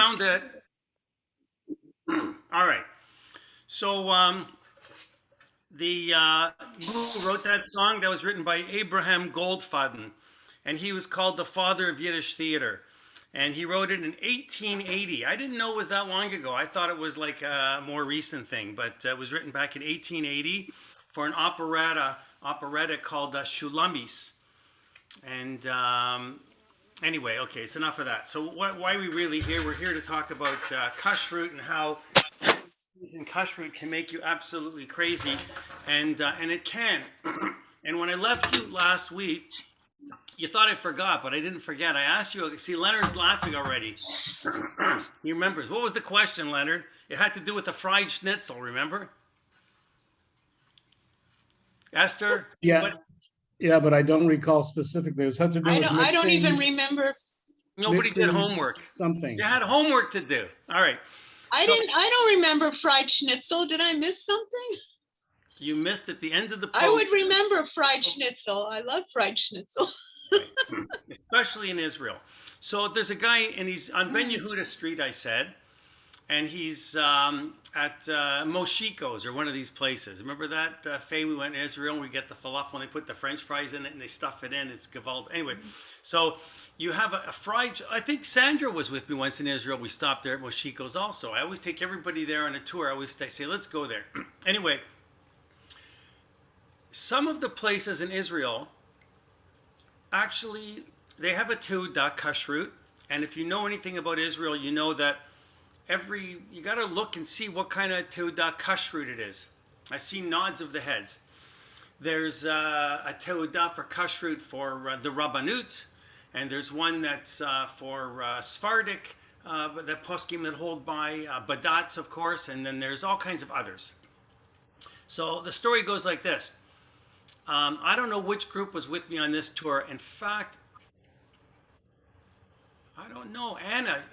found it. All right. So the who wrote that song? That was written by Abraham Goldfaden, and he was called the father of Yiddish theater. And he wrote it in 1880. I didn't know it was that long ago. I thought it was like a more recent thing, but it was written back in 1880 for an operetta called Shulamis. And anyway, okay, it's enough of that. So why are we really here? We're here to talk about Kashrut and how things in Kashrut can make you absolutely crazy, and it can. And when I left you last week, you thought I forgot, but I didn't forget. I asked you. See, Leonard's laughing already. He remembers. What was the question, Leonard? It had to do with the fried schnitzel. Remember, Esther? Yeah, What? yeah, but I don't recall specifically. It was had to do with mixing. I don't even remember. Nobody did homework. Something. You had homework to do. All right. I don't remember fried schnitzel. Did I miss something? You missed at the end of the post. I would remember fried schnitzel. I love fried schnitzel. Right. Especially in Israel. So there's a guy, and he's on Ben Yehuda Street, I said, and he's at Moshiko's or one of these places. Remember that, Faye? We went to Israel and we get the falafel and they put the French fries in it and they stuff it in. It's gewalt. Anyway, so you have a fried. I think Sandra was with me once in Israel. We stopped there at Moshiko's also. I always take everybody there on a tour. I always say, let's go there. Anyway, some of the places in Israel, actually, they have a Teudah Kashrut, and if you know anything about Israel, you know that you got to look and see what kind of Teudah Kashrut it is. I see nods of the heads. There's a Teudah for Kashrut for the Rabbanut, and there's one that's for Sephardic, the poskim that hold by Badats, of course, and then there's all kinds of others. So the story goes like this. I don't know which group was with me on this tour. In fact, I don't know. Anna,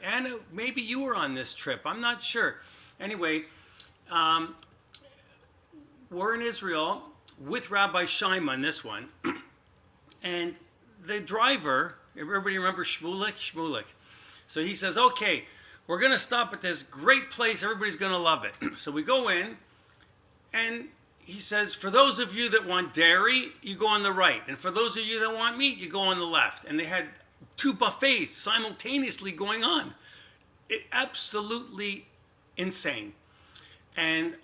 maybe you were on this trip. I'm not sure. Anyway, we're in Israel with Rabbi Shaima on this one. And the driver, everybody remember Shmulik? So he says, okay, we're going to stop at this great place. Everybody's going to love it. So we go in, and he says, for those of you that want dairy, you go on the right. And for those of you that want meat, you go on the left. And they had two buffets simultaneously going on. Absolutely insane. And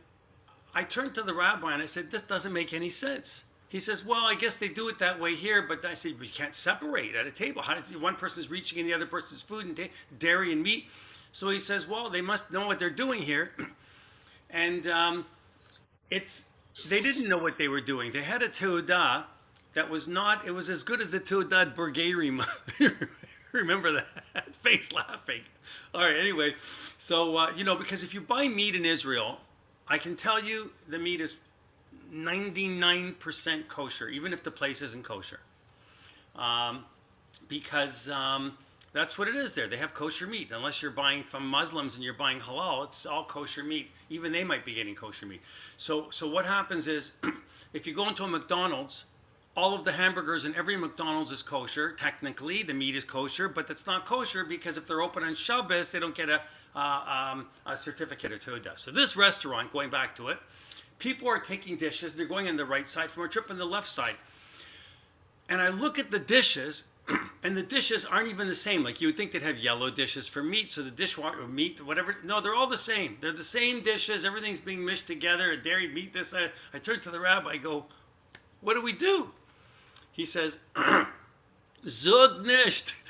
I turned to the rabbi and I said, this doesn't make any sense. He says, well, I guess they do it that way here. But I said, but you can't separate at a table. How does one person's reaching in the other person's food and dairy and meat? So he says, well, they must know what they're doing here. And they didn't know what they were doing. They had a Teudah that was not, it was as good as the Teudah Burgerim. Remember that? Face laughing. All right, anyway. So, because if you buy meat in Israel, I can tell you the meat is 99% kosher, even if the place isn't kosher. Because that's what it is there. They have kosher meat. Unless you're buying from Muslims and you're buying halal, it's all kosher meat. Even they might be getting kosher meat. So what happens is, if you go into a McDonald's, all of the hamburgers in every McDonald's is kosher. Technically, the meat is kosher, but that's not kosher because if they're open on Shabbos, they don't get a certificate of Teudah. So this restaurant, going back to it, people are taking dishes. They're going on the right side from a trip on the left side. And I look at the dishes, and the dishes aren't even the same. Like you would think they'd have yellow dishes for meat, so the dishwater meat, whatever. No, they're all the same. They're the same dishes. Everything's being mished together. Dairy, meat, this, that. I turn to the rabbi. I go, what do we do? He says, Zug nicht.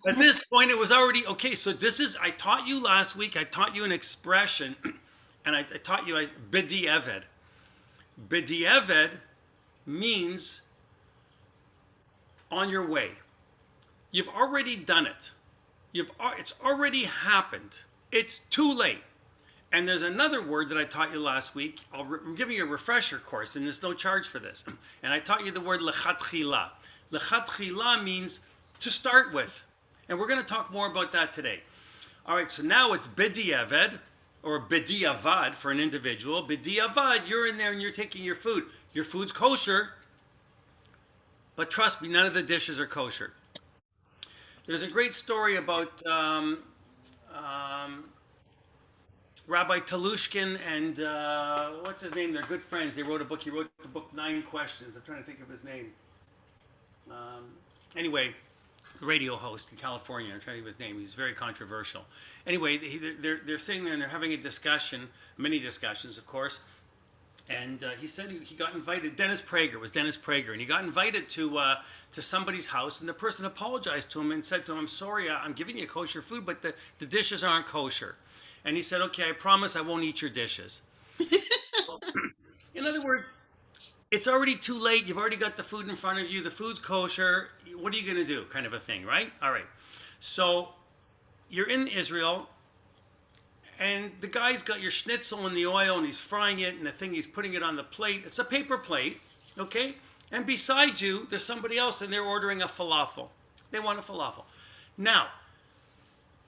At this point, it was already, okay, so this is, I taught you last week, I taught you an expression, and I taught you b'di'eved. B'di'eved means on your way. You've already done it. It's already happened. It's too late. And there's another word that I taught you last week. I'm giving you a refresher course, and there's no charge for this. And I taught you the word lechatchila. Lechatchila means to start with. And we're going to talk more about that today. All right, so now it's b'di'eved, or b'di'avad for an individual. B'di'avad, you're in there and you're taking your food. Your food's kosher, but trust me, none of the dishes are kosher. There's a great story about Rabbi Talushkin and what's his name? They're good friends. They wrote a book. He wrote the book 9 Questions. I'm trying to think of his name. Anyway, the radio host in California. I'm trying to think of his name. He's very controversial. Anyway, they're sitting there and they're having a discussion, many discussions, of course. And he said he got invited. Dennis Prager, and he got invited to somebody's house, and the person apologized to him and said to him, "I'm sorry, I'm giving you kosher food, but the dishes aren't kosher." And he said, "Okay, I promise I won't eat your dishes." In other words, it's already too late. You've already got the food in front of you. The food's kosher. What are you going to do? Kind of a thing, right? All right. So you're in Israel, and the guy's got your schnitzel in the oil, and he's frying it, and the thing, he's putting it on the plate. It's a paper plate, okay? And beside you, there's somebody else, and they're ordering a falafel. They want a falafel. Now,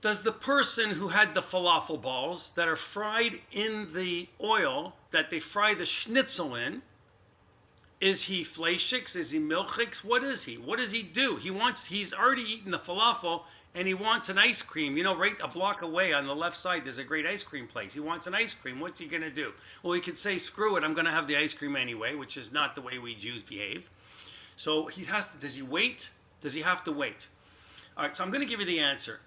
does the person who had the falafel balls that are fried in the oil that they fry the schnitzel in, is he fleischiks? Is he milchiks? What is he? What does he do? He's already eaten the falafel, and he wants an ice cream. You know, right a block away on the left side, there's a great ice cream place. He wants an ice cream. What's he going to do? Well, he could say, screw it, I'm going to have the ice cream anyway, which is not the way we Jews behave. So he has to, does he wait? Does he have to wait? All right, so I'm going to give you the answer.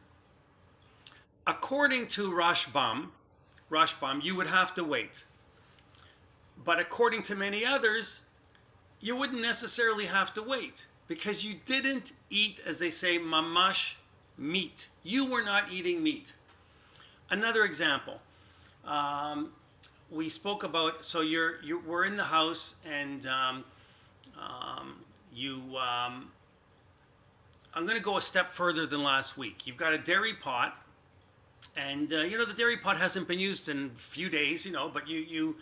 According to Rashbam, you would have to wait. But according to many others, you wouldn't necessarily have to wait because you didn't eat, as they say, mamash meat. You were not eating meat. Another example, we spoke about, so we're in the house and I'm going to go a step further than last week. You've got a dairy pot. And the dairy pot hasn't been used in a few days, but you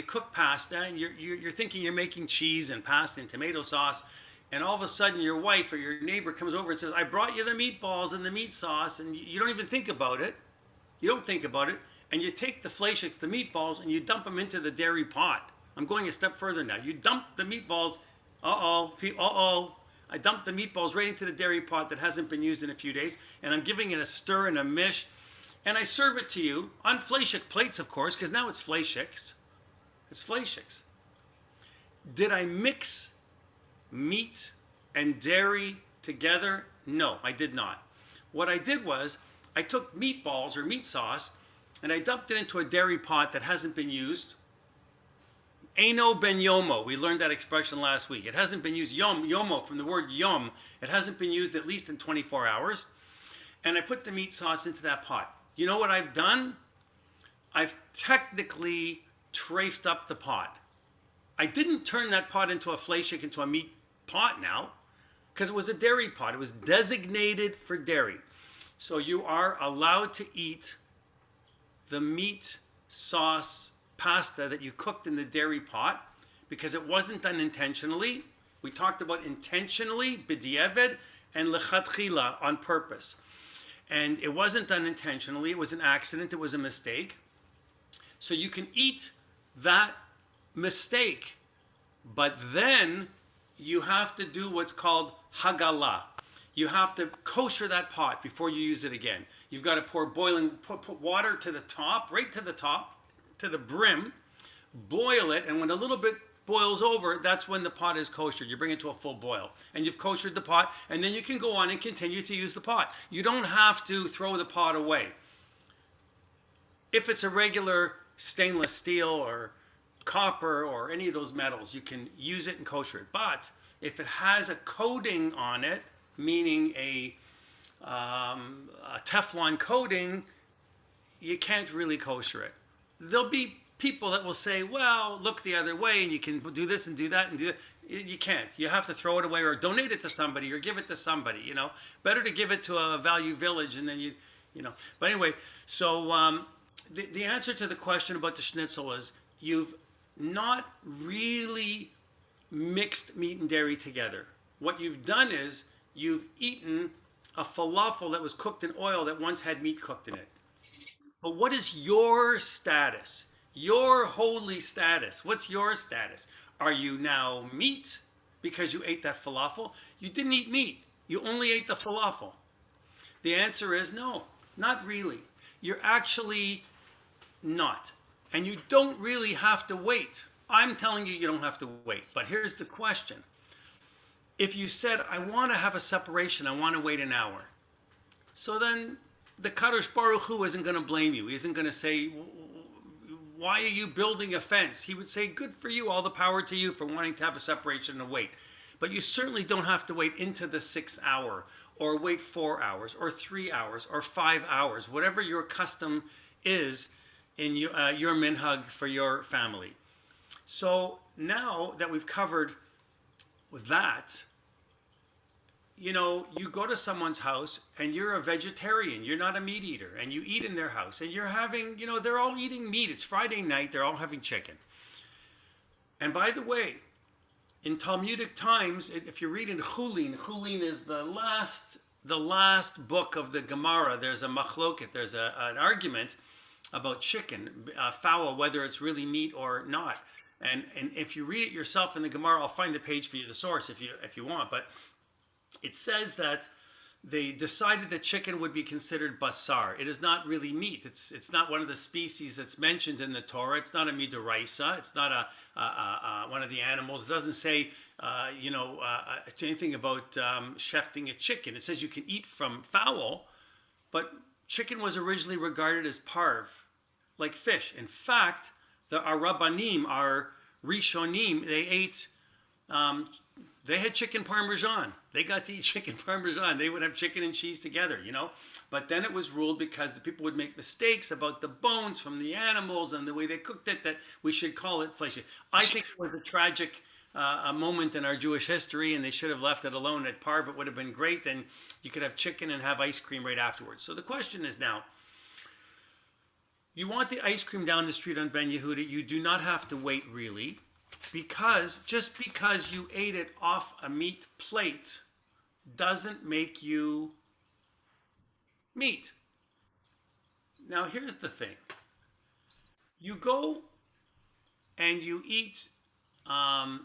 cook pasta, and you're thinking you're making cheese and pasta and tomato sauce, and all of a sudden your wife or your neighbor comes over and says, "I brought you the meatballs and the meat sauce," and you don't even think about it. You don't think about it, and you take the fleischiks, the meatballs, and you dump them into the dairy pot. I'm going a step further now. You dump the meatballs. I dumped the meatballs right into the dairy pot that hasn't been used in a few days, and I'm giving it a stir and a mish, and I serve it to you on fleishik plates, of course, because now it's fleischiks. It's fleischiks. Did I mix meat and dairy together? No, I did not. What I did was I took meatballs or meat sauce, and I dumped it into a dairy pot that hasn't been used. Eno ben yomo. We learned that expression last week. It hasn't been used. Yomo, from the word yom. It hasn't been used at least in 24 hours. And I put the meat sauce into that pot. You know what I've done? I've technically trafed up the pot. I didn't turn that pot into a fleishik, into a meat pot now, because it was a dairy pot. It was designated for dairy. So you are allowed to eat the meat sauce pasta that you cooked in the dairy pot because it wasn't done intentionally. We talked about intentionally, b'diavad, and lechatchila, on purpose. And it wasn't done intentionally. It was an accident. It was a mistake. So you can eat that mistake, but then you have to do what's called hagalah. You have to kosher that pot before you use it again. You've got to put water to the top, right to the top, to the brim, boil it, and when a little bit boils over, that's when the pot is kosher. You bring it to a full boil, and you've koshered the pot, and then you can go on and continue to use the pot. You don't have to throw the pot away. If it's a regular stainless steel or copper or any of those metals, you can use it and kosher it. But if it has a coating on it, meaning a Teflon coating, you can't really kosher it. There'll be people that will say, well, look the other way and you can do this and do that and do that. You can't. You have to throw it away or donate it to somebody or give it to somebody, Better to give it to a value village and then But anyway, so the answer to the question about the schnitzel is you've not really mixed meat and dairy together. What you've done is you've eaten a falafel that was cooked in oil that once had meat cooked in it. But what is your status? Your holy status. What's your status? Are you now meat because you ate that falafel? You didn't eat meat. You only ate the falafel. The answer is no. Not really. You're actually not. And you don't really have to wait. I'm telling you, you don't have to wait. But here's the question. If you said, I want to have a separation, I want to wait an hour. So then the Kadosh Baruch Hu isn't going to blame you. He isn't going to say, why are you building a fence? He would say, good for you, all the power to you for wanting to have a separation and wait. But you certainly don't have to wait into the 6th hour, or wait 4 hours, or 3 hours, or 5 hours, whatever your custom is in your minhag for your family. So now that we've covered that, you know, you go to someone's house and you're a vegetarian, you're not a meat eater, and you eat in their house and you're having, you know, they're all eating meat. It's Friday night, they're all having chicken. And by the way, in Talmudic times, if you read in Chulin, Chulin is the last book of the Gemara. There's a machloket, there's an argument about chicken, fowl, whether it's really meat or not. And if you read it yourself in the Gemara, I'll find the page for you, the source, if you want. But it says that they decided that chicken would be considered basar. It is not really meat. It's not one of the species that's mentioned in the Torah. It's not a midoraisa. It's not one of the animals. It doesn't say anything about shechting a chicken. It says you can eat from fowl, but chicken was originally regarded as parv, like fish. In fact, our Rabbanim, our Rishonim, they had chicken parmesan. They got to eat chicken parmesan. They would have chicken and cheese together, you know. But then it was ruled, because the people would make mistakes about the bones from the animals and the way they cooked it, that we should call it flesh. I think it was a tragic a moment in our Jewish history, and they should have left it alone at parv. It would have been great. Then you could have chicken and have ice cream right afterwards. So the question is now, you want the ice cream down the street on Ben Yehuda, you do not have to wait really, because just because you ate it off a meat plate doesn't make you meat. Now here's the thing. You go and you eat a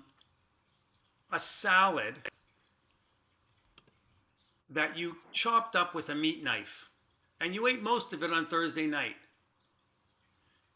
salad that you chopped up with a meat knife, and you ate most of it on Thursday night.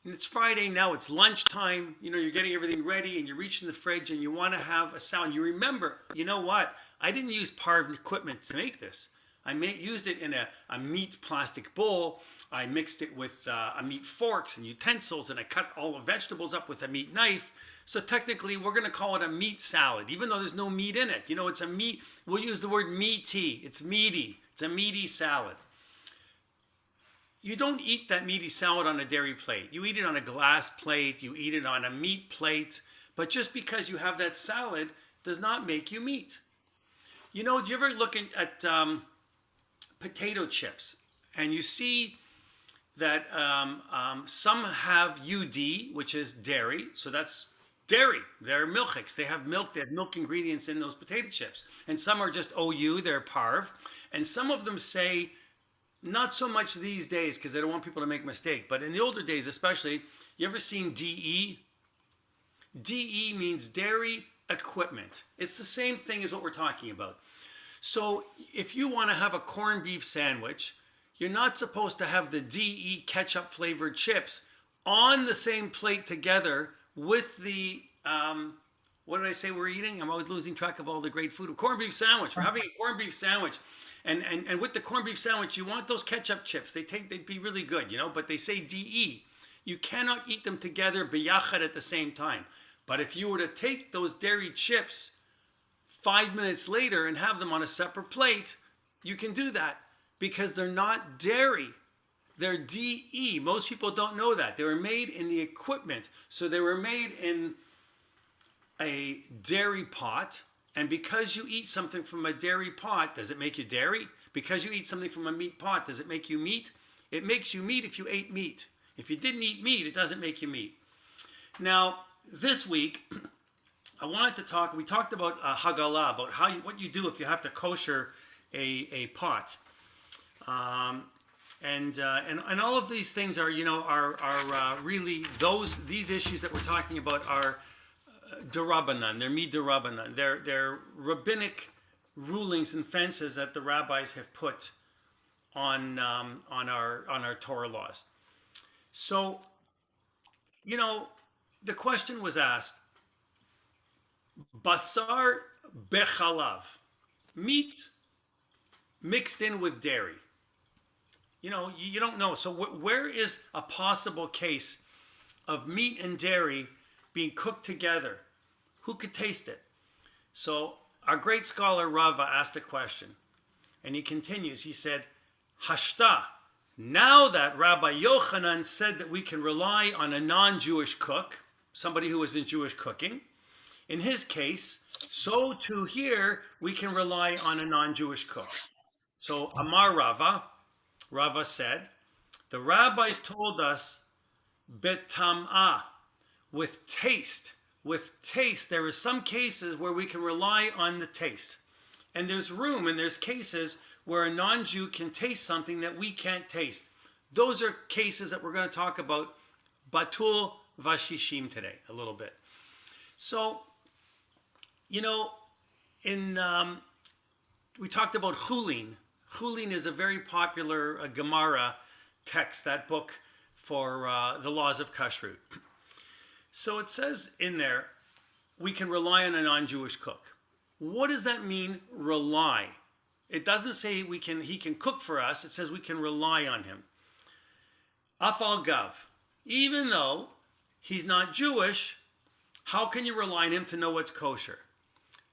And it's Friday now, it's lunchtime, you know, you're getting everything ready and you reach in the fridge and you want to have a salad. You remember, you know what? I didn't use parv equipment to make this. I used it in a meat plastic bowl. I mixed it with a meat forks and utensils, and I cut all the vegetables up with a meat knife. So technically, we're going to call it a meat salad, even though there's no meat in it. You know, it's a meat, we'll use the word meaty. It's meaty. It's a meaty salad. You don't eat that meaty salad on a dairy plate. You eat it on a glass plate. You eat it on a meat plate. But just because you have that salad does not make you meat. You know, do you ever look at potato chips and you see that some have UD, which is dairy. So that's dairy. They're milchiks. They have milk ingredients in those potato chips. And some are just OU, they're parv. And some of them say, not so much these days because they don't want people to make a mistake, but in the older days especially, you ever seen DE? DE means dairy equipment. It's the same thing as what we're talking about. So if you want to have a corned beef sandwich, you're not supposed to have the DE ketchup flavored chips on the same plate together with the, what did I say we're eating? I'm always losing track of all the great food. A corned beef sandwich. We're having a corned beef sandwich. And with the corned beef sandwich, you want those ketchup chips. They'd be really good, you know, but they say DE. You cannot eat them together biyachad at the same time. But if you were to take those dairy chips 5 minutes later and have them on a separate plate, you can do that because they're not dairy. They're DE. Most people don't know that. They were made in the equipment. So they were made in a dairy pot. And because you eat something from a dairy pot, does it make you dairy? Because you eat something from a meat pot, does it make you meat? It makes you meat if you ate meat. If you didn't eat meat, it doesn't make you meat. Now, this week, I wanted to talk, we talked about Haggalah, about what you do if you have to kosher a pot. And all of these things are, you know, are really these issues that we're talking about are D'Rabbanan, they're D'Rabbanan. They're rabbinic rulings and fences that the rabbis have put on our Torah laws. So, the question was asked: basar bechalav, meat mixed in with dairy. You don't know. So where is a possible case of meat and dairy being cooked together? Who could taste it? So our great scholar Rava asked a question, and he continues. He said, Hashta, now that Rabbi Yochanan said that we can rely on a non-Jewish cook, somebody who isn't Jewish cooking, in his case, so too here we can rely on a non-Jewish cook. So Amar Rava said, the rabbis told us betam'ah, with taste. With taste, there are some cases where we can rely on the taste. And there's room and there's cases where a non-Jew can taste something that we can't taste. Those are cases that we're going to talk about batul vashishim today a little bit. So, we talked about chulin. Chulin is a very popular Gemara text, that book for the laws of Kashrut. So it says in there, we can rely on a non-Jewish cook. What does that mean, rely? It doesn't say he can cook for us. It says we can rely on him. Afal gav, even though he's not Jewish, how can you rely on him to know what's kosher?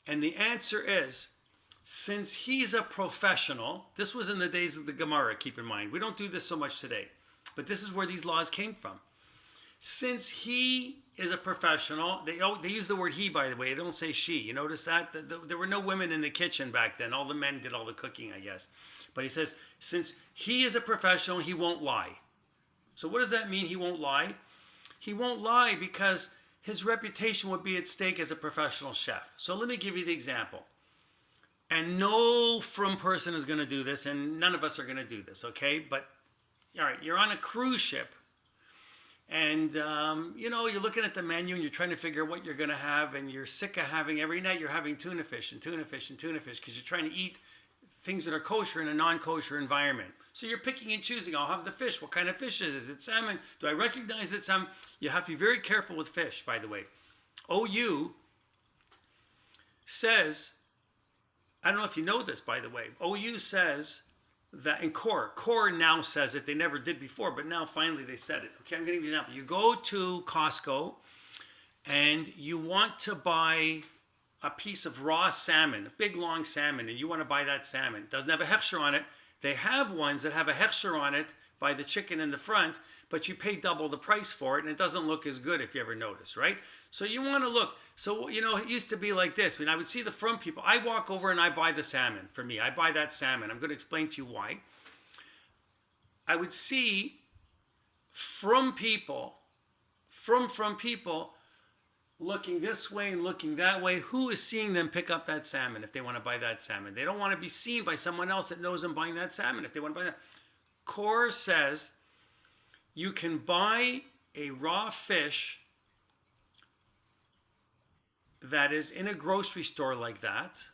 And the answer is, since he's a professional, this was in the days of the Gemara, keep in mind. We don't do this so much today, but this is where these laws came from. Since he is a professional, they use the word he, by the way, they don't say she. You notice that? There were no women in the kitchen back then. All the men did all the cooking, I guess. But he says, since he is a professional, he won't lie. So what does that mean, he won't lie? He won't lie because his reputation would be at stake as a professional chef. So let me give you the example. And no frum person is going to do this, and none of us are going to do this, okay? But, all right, you're on a cruise ship. And, you're looking at the menu and you're trying to figure out what you're going to have, and you're sick of having, every night you're having tuna fish and tuna fish and tuna fish because you're trying to eat things that are kosher in a non-kosher environment. So you're picking and choosing. I'll have the fish. What kind of fish is it? Is it salmon? Do I recognize it's salmon? You have to be very careful with fish, by the way. OU says, I don't know if you know this, by the way. OU says that, and Core now says it. They never did before, but now finally they said it. Okay, I'm going to give you an example. You go to Costco and you want to buy a piece of raw salmon, a big long salmon, and you want to buy that salmon. It doesn't have a hechsher on it. They have ones that have a hechsher on it by the chicken in the front, but you pay double the price for it, and it doesn't look as good if you ever notice, right? So you want to look. So, it used to be like this. When I would see the frum people, I walk over and I buy the salmon for me. I buy that salmon. I'm going to explain to you why. I would see from people looking this way and looking that way. Who is seeing them pick up that salmon if they want to buy that salmon? They don't want to be seen by someone else that knows them buying that salmon if they want to buy that. Core says you can buy a raw fish that is in a grocery store like that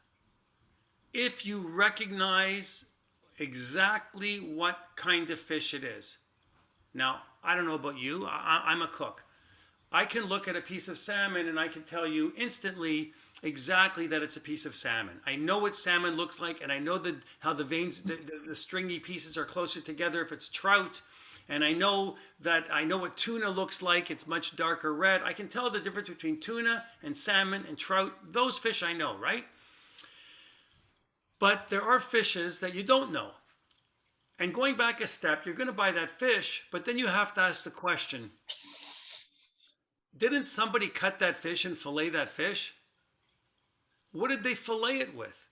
if you recognize exactly what kind of fish it is. Now, I don't know about you. I'm a cook. I can look at a piece of salmon and I can tell you instantly exactly that it's a piece of salmon. I know what salmon looks like, and I know how the veins, the stringy pieces are closer together if it's trout. And I know what tuna looks like. It's much darker red. I can tell the difference between tuna and salmon and trout. Those fish I know, right? But there are fishes that you don't know. And going back a step, you're going to buy that fish, but then you have to ask the question, didn't somebody cut that fish and fillet that fish? What did they fillet it with?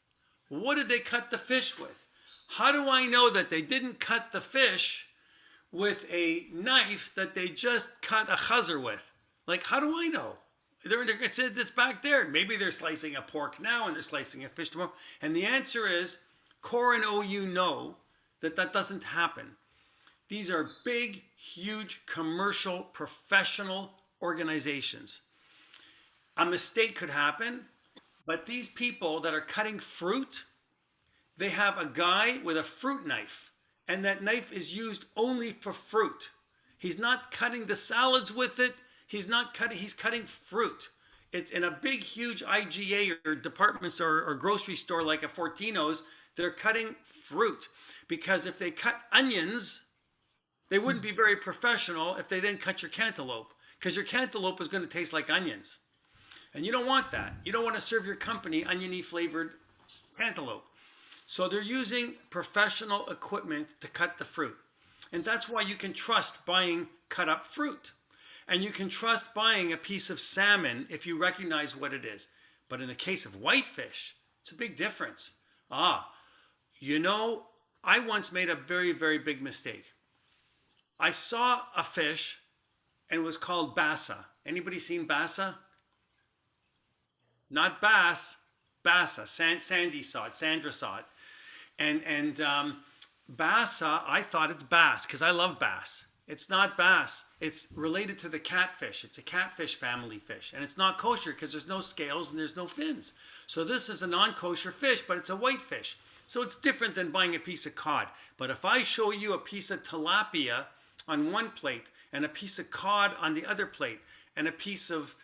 What did they cut the fish with? How do I know that they didn't cut the fish with a knife that they just cut a chazer with? Like, how do I know? It's back there. Maybe they're slicing a pork now and they're slicing a fish tomorrow. And the answer is, Core and OU know that doesn't happen. These are big, huge, commercial, professional organizations. A mistake could happen, but these people that are cutting fruit, they have a guy with a fruit knife, and that knife is used only for fruit. He's not cutting the salads with it. He's cutting fruit. It's in a big, huge IGA or department store or grocery store like a Fortino's. They're cutting fruit, because if they cut onions, they wouldn't be very professional if they then cut your cantaloupe, because your cantaloupe is going to taste like onions. And you don't want that. You don't want to serve your company oniony flavored cantaloupe. So they're using professional equipment to cut the fruit. And that's why you can trust buying cut up fruit. And you can trust buying a piece of salmon if you recognize what it is. But in the case of whitefish, it's a big difference. I once made a very, very big mistake. I saw a fish and it was called bassa. Anybody seen bassa? Not bass, bassa. Sandy saw it, Sandra saw it. And bassa, I thought it's bass because I love bass. It's not bass. It's related to the catfish. It's a catfish family fish. And it's not kosher because there's no scales and there's no fins. So this is a non-kosher fish, but it's a white fish. So it's different than buying a piece of cod. But if I show you a piece of tilapia on one plate and a piece of cod on the other plate and a piece of,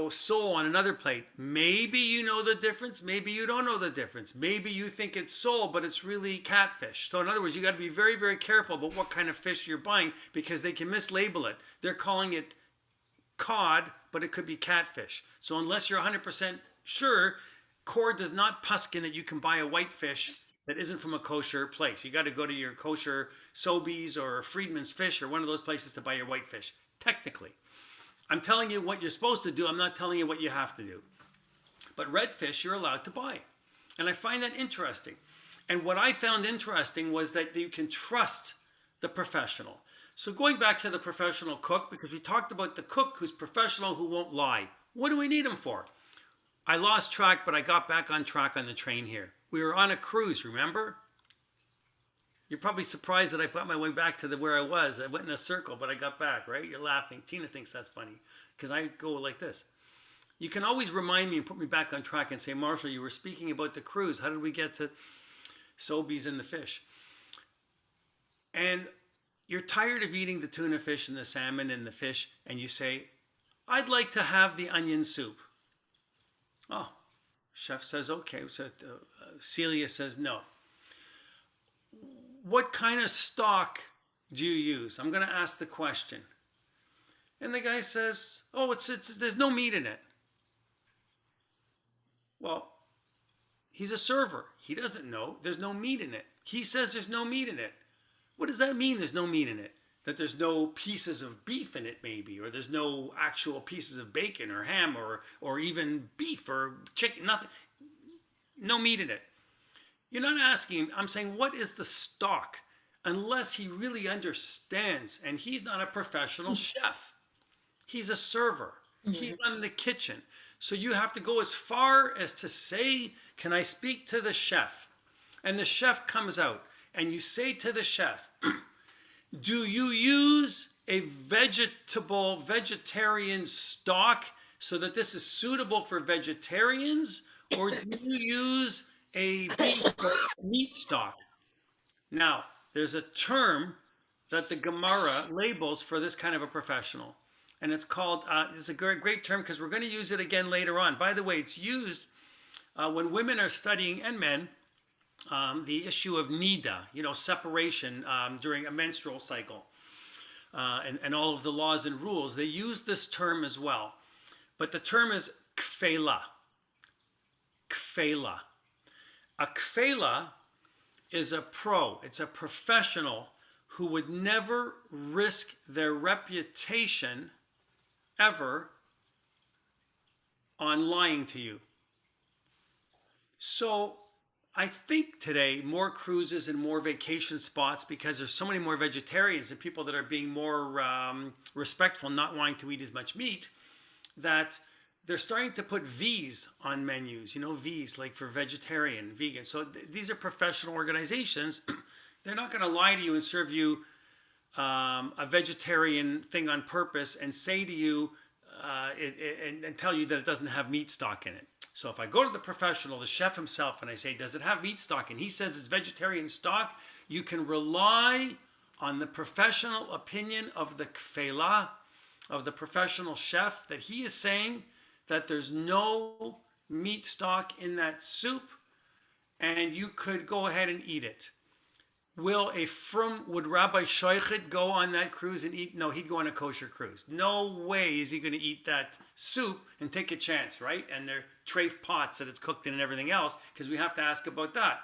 sole on another plate, maybe you know the difference. Maybe you don't know the difference. Maybe you think it's sole, but it's really catfish. So in other words, you got to be very, very careful about what kind of fish you're buying because they can mislabel it. They're calling it cod, but it could be catfish. So unless you're 100% sure, Core does not puskin that you can buy a white fish that isn't from a kosher place. You got to go to your kosher Sobeys or Friedman's Fish or one of those places to buy your white fish, technically. I'm telling you what you're supposed to do. I'm not telling you what you have to do. But red fish you're allowed to buy. And I find that interesting. And what I found interesting was that you can trust the professional. So going back to the professional cook, because we talked about the cook who's professional, who won't lie. What do we need him for? I lost track, but I got back on track on the train here. We were on a cruise, remember? You're probably surprised that I found my way back to where I was. I went in a circle, but I got back, right? You're laughing. Tina thinks that's funny because I go like this. You can always remind me and put me back on track and say, Marshall, you were speaking about the cruise. How did we get to Sobeys and the fish? And you're tired of eating the tuna fish and the salmon and the fish, and you say, I'd like to have the onion soup. Oh, chef says, okay. So Celia says, no. What kind of stock do you use? I'm going to ask the question. And the guy says, oh, there's no meat in it. Well, he's a server. He doesn't know. There's no meat in it. He says there's no meat in it. What does that mean, there's no meat in it? That there's no pieces of beef in it, maybe, or there's no actual pieces of bacon or ham or even beef or chicken, nothing. No meat in it. You're not asking, I'm saying, what is the stock? Unless he really understands, and he's not a professional chef. He's a server. He's not in the kitchen. So you have to go as far as to say, can I speak to the chef? And the chef comes out, and you say to the chef, do you use a vegetarian stock so that this is suitable for vegetarians? Or do you use a beef meat stock? Now, there's a term that the Gemara labels for this kind of a professional. And it's called, it's a great term because we're going to use it again later on. By the way, it's used when women are studying, and men, the issue of nida, separation during a menstrual cycle, and all of the laws and rules. They use this term as well. But the term is kfela. Kfela. A kfela is a pro. It's a professional who would never risk their reputation ever on lying to you. So I think today more cruises and more vacation spots, because there's so many more vegetarians and people that are being more respectful, not wanting to eat as much meat, that they're starting to put V's on menus, V's like for vegetarian, vegan. So these are professional organizations. They're not going to lie to you and serve you a vegetarian thing on purpose and say to you, and tell you that it doesn't have meat stock in it. So if I go to the professional, the chef himself, and I say, does it have meat stock? And he says it's vegetarian stock, you can rely on the professional opinion of the kfela, of the professional chef, that he is saying that there's no meat stock in that soup, and you could go ahead and eat it. Would Rabbi Shoichet go on that cruise and eat? No, he'd go on a kosher cruise. No way is he going to eat that soup and take a chance, right? And they're treif pots that it's cooked in and everything else, because we have to ask about that.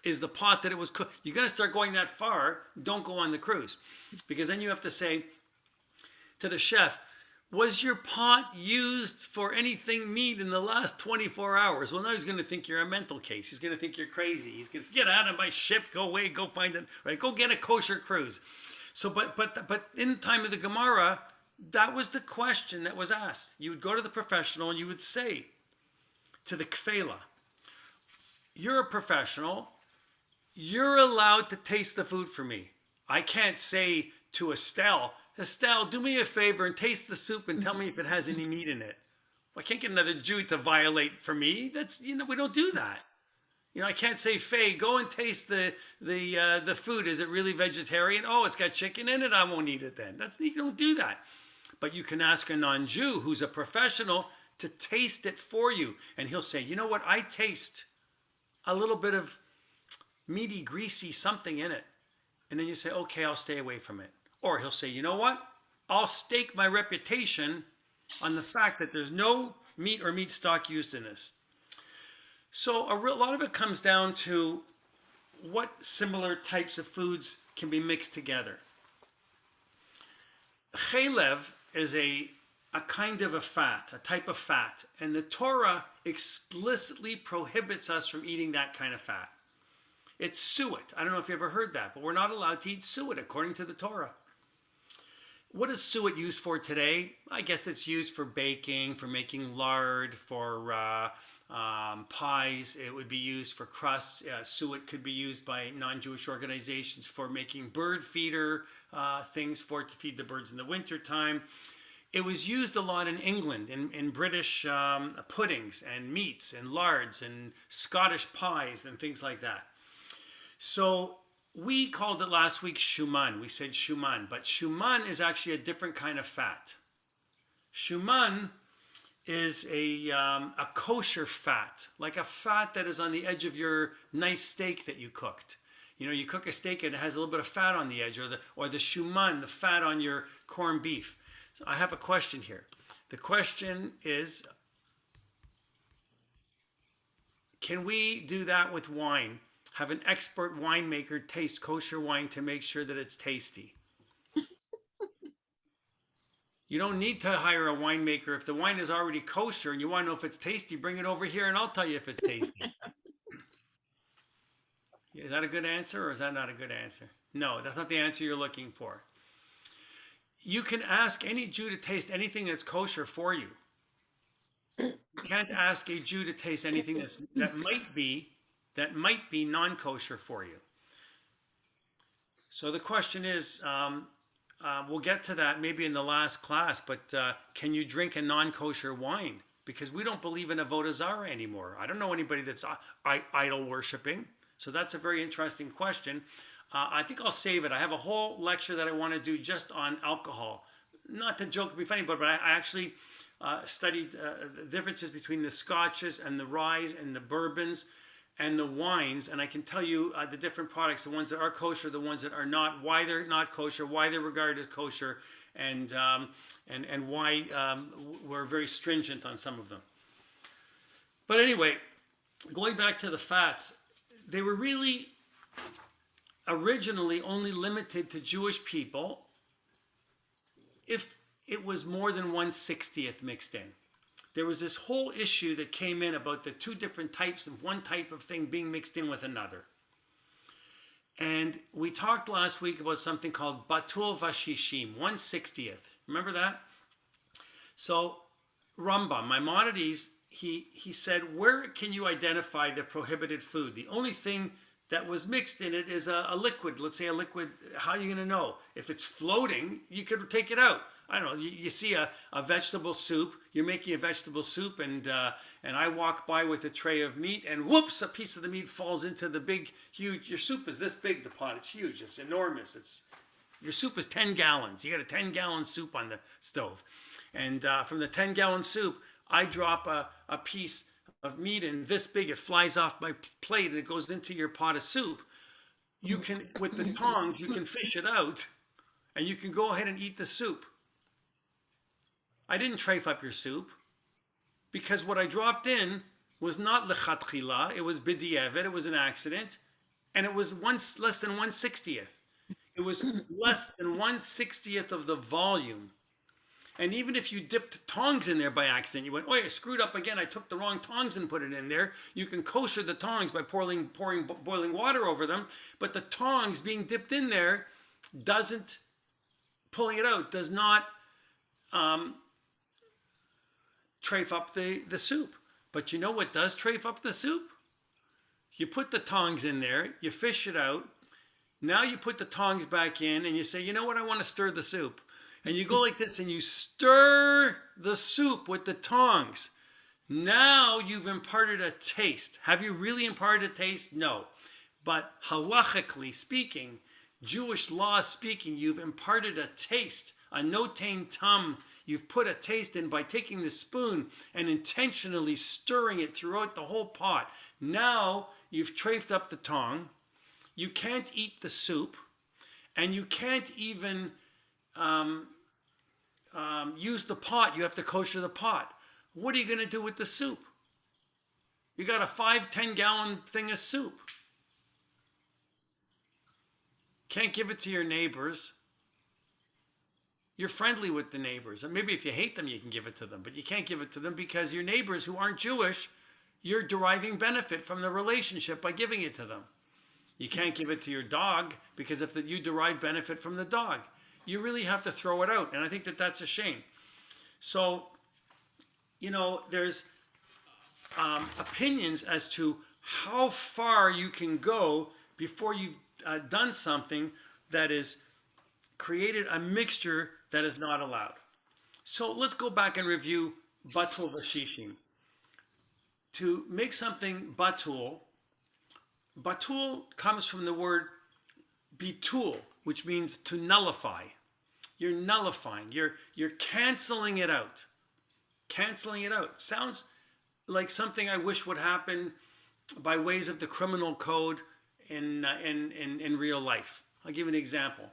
Is the pot that it was cooked? You're going to start going that far, don't go on the cruise. Because then you have to say to the chef, was your pot used for anything meat in the last 24 hours? Well, now he's going to think you're a mental case. He's going to think you're crazy. He's going to get out of my ship, go away, go find it, right? Go get a kosher cruise. So, but in the time of the Gemara, that was the question that was asked. You would go to the professional and you would say to the kfela, you're a professional, you're allowed to taste the food for me. I can't say to Estelle, do me a favor and taste the soup and tell me if it has any meat in it. Well, I can't get another Jew to violate for me. That's, we don't do that. I can't say, Faye, go and taste the food. Is it really vegetarian? Oh, it's got chicken in it. I won't eat it then. You don't do that. But you can ask a non-Jew who's a professional to taste it for you. And he'll say, you know what? I taste a little bit of meaty, greasy something in it. And then you say, okay, I'll stay away from it. Or he'll say, you know what? I'll stake my reputation on the fact that there's no meat or meat stock used in this. So a lot of it comes down to what similar types of foods can be mixed together. Chalev is a kind of a fat, a type of fat, and the Torah explicitly prohibits us from eating that kind of fat. It's suet. I don't know if you ever heard that, but we're not allowed to eat suet according to the Torah. What is suet used for today? I guess it's used for baking, for making lard, for pies. It would be used for crusts. Suet could be used by non-Jewish organizations for making bird feeder things to feed the birds in the wintertime. It was used a lot in England, in British puddings and meats and lards and Scottish pies and things like that. So we called it last week shuman. We said shuman, but shuman is actually a different kind of fat. Shuman is a kosher fat, like a fat that is on the edge of your nice steak that you cooked. You cook a steak and it has a little bit of fat on the edge, or the shuman, the fat on your corned beef. So I have a question here. The question is, can we do that with wine? Have an expert winemaker taste kosher wine to make sure that it's tasty. You don't need to hire a winemaker. If the wine is already kosher and you want to know if it's tasty, bring it over here and I'll tell you if it's tasty. Is that a good answer or is that not a good answer? No, that's not the answer you're looking for. You can ask any Jew to taste anything that's kosher for you. You can't ask a Jew to taste anything that might be non-kosher for you. So the question is, we'll get to that maybe in the last class, but can you drink a non-kosher wine? Because we don't believe in avodah zarah anymore. I don't know anybody that's idol worshiping. So that's a very interesting question. I think I'll save it. I have a whole lecture that I want to do just on alcohol. Not to joke, be funny, but I actually studied the differences between the scotches and the ryes and the bourbons and the wines, and I can tell you the different products, the ones that are kosher, the ones that are not, why they're not kosher, why they're regarded as kosher, and why we're very stringent on some of them. But anyway, going back to the fats, they were really originally only limited to Jewish people if it was more than 1/60th mixed in. There was this whole issue that came in about the two different types of one type of thing being mixed in with another. And we talked last week about something called Batul Vashishim, 1/60th. Remember that? So Rambam, Maimonides, he said, where can you identify the prohibited food? The only thing that was mixed in it is a liquid. Let's say a liquid. How are you going to know? If it's floating, you could take it out. I don't know. You see a vegetable soup. You're making a vegetable soup, and I walk by with a tray of meat, and whoops, a piece of the meat falls into the big, huge. Your soup is this big. The pot. It's huge. It's enormous. Your soup is 10 gallons. You got a 10-gallon soup on the stove, and from the 10-gallon soup, I drop a piece of meat and this big, it flies off my plate and it goes into your pot of soup. You can, with the tongs, you can fish it out and you can go ahead and eat the soup. I didn't trafe up your soup because what I dropped in was not lechatchila, it was b'di'evet, it was an accident, and it was less than 1/60th. It was less than 1/60th of the volume. And even if you dipped tongs in there by accident, you went, oh, I screwed up again. I took the wrong tongs and put it in there. You can kosher the tongs by pouring boiling water over them. But the tongs being dipped in there pulling it out does not trafe up the soup. But you know what does trafe up the soup? You put the tongs in there, you fish it out. Now you put the tongs back in and you say, you know what, I want to stir the soup. And you go like this and you stir the soup with the tongs. Now you've imparted a taste. Have you really imparted a taste? No. But halachically speaking, Jewish law speaking, you've imparted a taste, a notain tam. You've put a taste in by taking the spoon and intentionally stirring it throughout the whole pot. Now you've trafed up the tong. You can't eat the soup, and you can't even use the pot. You have to kosher the pot. What are you going to do with the soup? You got a 5-10 gallon thing of soup. Can't give it to your neighbors. You're friendly with the neighbors. And maybe if you hate them, you can give it to them. But you can't give it to them because your neighbors who aren't Jewish, you're deriving benefit from the relationship by giving it to them. You can't give it to your dog because if you derive benefit from the dog, you really have to throw it out. And I think that that's a shame. So, there's opinions as to how far you can go before you've done something that is created a mixture that is not allowed. So let's go back and review batul v'shishim. To make something batul comes from the word bitul, which means to nullify. You're nullifying. You're canceling it out. Canceling it out. Sounds like something I wish would happen by ways of the criminal code in real life. I'll give you an example.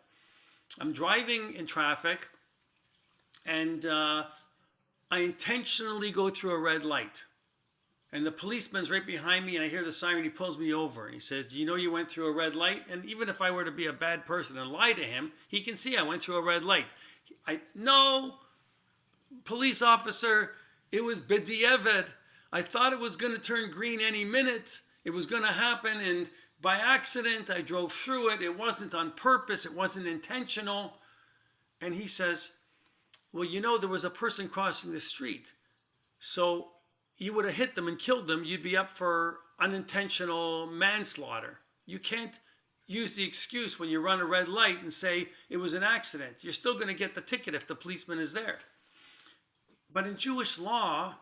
I'm driving in traffic, and I intentionally go through a red light. And the policeman's right behind me, and I hear the siren. He pulls me over, and he says, do you know you went through a red light? And even if I were to be a bad person and lie to him, he can see I went through a red light. No, police officer, it was b'di'evet. I thought it was going to turn green any minute. It was going to happen, and by accident, I drove through it. It wasn't on purpose. It wasn't intentional. And he says, well, there was a person crossing the street. So you would have hit them and killed them. You'd be up for unintentional manslaughter. You can't use the excuse when you run a red light and say it was an accident. You're still going to get the ticket if the policeman is there. But in Jewish law,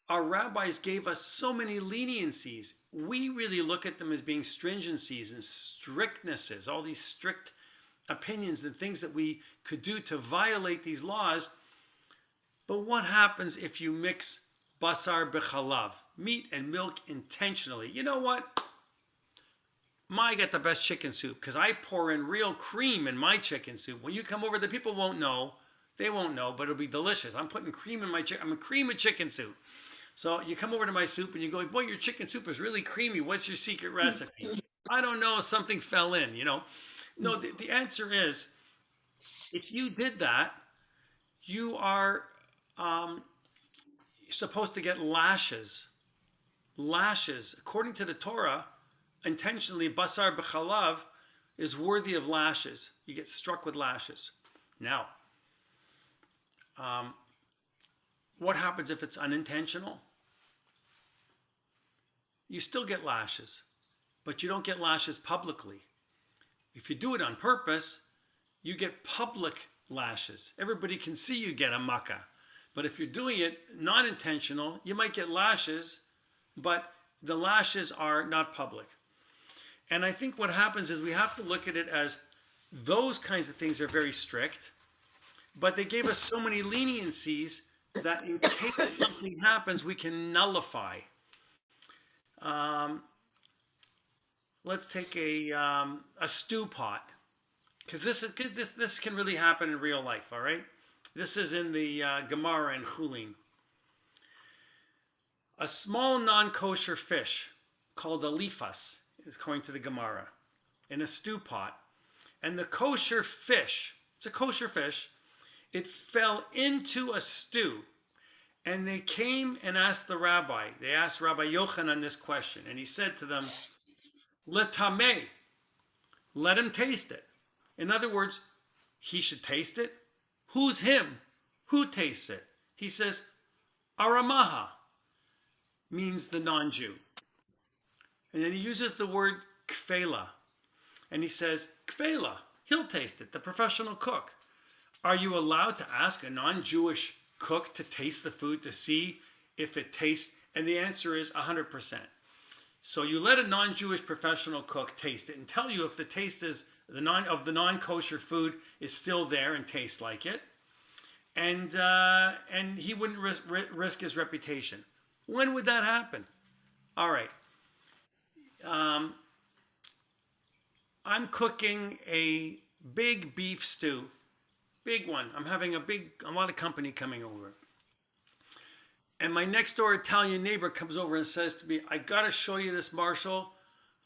our rabbis gave us so many leniencies. We really look at them as being stringencies and strictnesses, all these strict opinions and things that we could do to violate these laws. But what happens if you mix basar b'chalav, meat and milk intentionally? You know what? I got the best chicken soup because I pour in real cream in my chicken soup. When you come over, the people won't know. They won't know, but it'll be delicious. I'm putting cream in my chicken. I'm a cream of chicken soup. So you come over to my soup and you go, boy, your chicken soup is really creamy. What's your secret recipe? I don't know. Something fell in, No, the answer is, if you did that, you are supposed to get lashes. Lashes. According to the Torah, intentionally, basar b'chalav is worthy of lashes. You get struck with lashes. Now, what happens if it's unintentional? You still get lashes. but you don't get lashes publicly. If you do it on purpose, you get public lashes. Everybody can see you get a makkah. But if you're doing it not intentional, you might get lashes, but the lashes are not public. And I think what happens is we have to look at it as those kinds of things are very strict, but they gave us so many leniencies that in case something happens, we can nullify. Let's take a stew pot, because this can really happen in real life. All right, this is in the Gemara in Chulin. A small non-kosher fish called a lifas is according to the Gemara in a stew pot, and the kosher fish, it's a kosher fish, it fell into a stew. And they came and asked the rabbi. They asked Rabbi Yochanan this question. And he said to them, Letameh, let him taste it. In other words, he should taste it. Who's him? Who tastes it? He says, Aramaha, means the non-Jew. And then he uses the word kfela. And he says, kfela, he'll taste it, the professional cook. Are you allowed to ask a non-Jewish cook to taste the food to see if it tastes? And the answer is 100%. So you let a non-Jewish professional cook taste it and tell you if the taste is the non-kosher food is still there and tastes like it, and he wouldn't risk his reputation. When would that happen? All right. I'm cooking a big beef stew. Big one. I'm having a lot of company coming over. And my next door Italian neighbor comes over and says to me, I got to show you this, Marshall.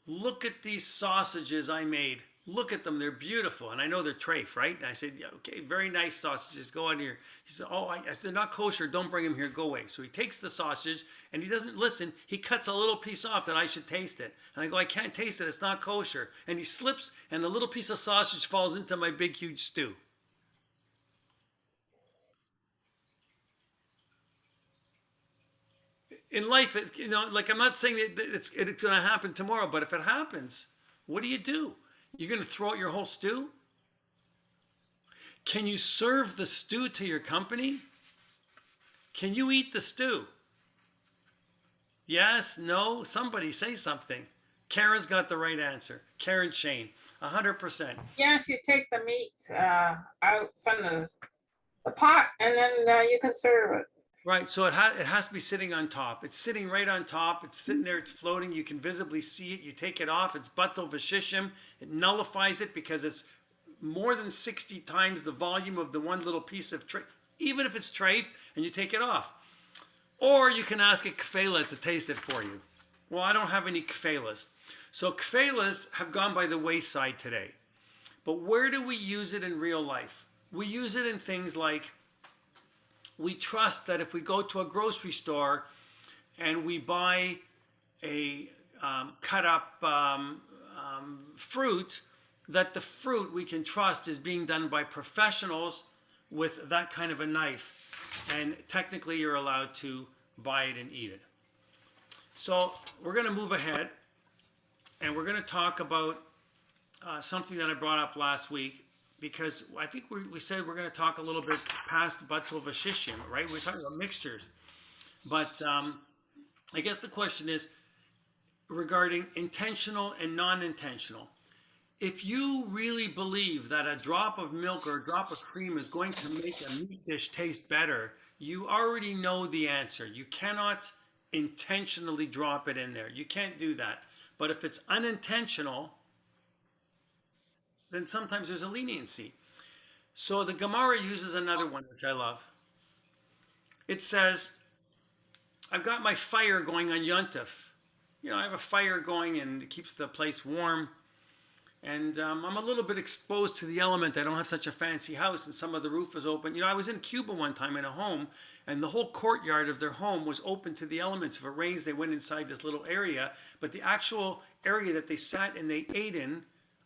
Look at these sausages I made. Look at them. They're beautiful. And I know they're treif, right? And I said, yeah, okay, very nice sausages. Go on here. He said, I said, they're not kosher. Don't bring them here. Go away. So he takes the sausage and he doesn't listen. He cuts a little piece off that I should taste it. And I go, I can't taste it. It's not kosher. And he slips and a little piece of sausage falls into my big, huge stew. In life, like I'm not saying that it's going to happen tomorrow, but if it happens, what do? You're going to throw out your whole stew? Can you serve the stew to your company? Can you eat the stew? Yes, no, somebody say something. Karen's got the right answer. Karen Shane, 100%. Yes, you take the meat out from the pot and then you can serve it. Right, so it has to be sitting on top. It's sitting right on top. It's sitting there. It's floating. You can visibly see it. You take it off. It's batel v'shishim. It nullifies it because it's more than 60 times the volume of the one little piece of treif, even if it's treif, and you take it off. Or you can ask a kfela to taste it for you. Well, I don't have any kfelas. So kfelas have gone by the wayside today. But where do we use it in real life? We use it in things like, we trust that if we go to a grocery store and we buy a cut up fruit, that the fruit we can trust is being done by professionals with that kind of a knife. And technically you're allowed to buy it and eat it. So we're going to move ahead and we're going to talk about something that I brought up last week, because I think we said we're going to talk a little bit past batel v'shishim, right? We're talking about mixtures. But I guess the question is regarding intentional and non-intentional. If you really believe that a drop of milk or a drop of cream is going to make a meat dish taste better, you already know the answer. You cannot intentionally drop it in there. You can't do that. But if it's unintentional, then sometimes there's a leniency. So the Gemara uses another one, which I love. It says, I've got my fire going on Yontif. I have a fire going and it keeps the place warm. And I'm a little bit exposed to the element. I don't have such a fancy house and some of the roof is open. I was in Cuba one time in a home and the whole courtyard of their home was open to the elements. If it rains, they went inside this little area. But the actual area that they sat and they ate in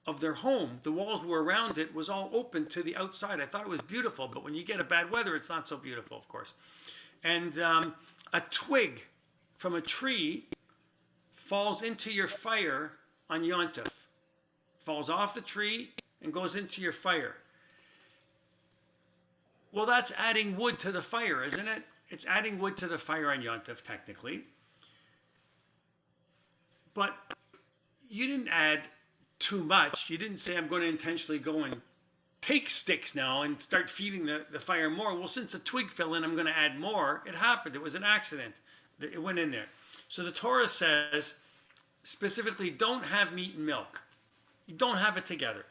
of their home, the walls were around it, was all open to the outside. I thought it was beautiful, but when you get a bad weather, it's not so beautiful, of course. And a twig from a tree falls into your fire on Yontif, falls off the tree and goes into your fire. Well, that's adding wood to the fire, isn't it? It's adding wood to the fire on Yontif, technically. But you didn't add too much. You didn't say, I'm going to intentionally go and take sticks now and start feeding the fire more. Well, since a twig fell in, I'm going to add more. It happened. It was an accident. It went in there. So the Torah says, specifically, don't have meat and milk. You don't have it together.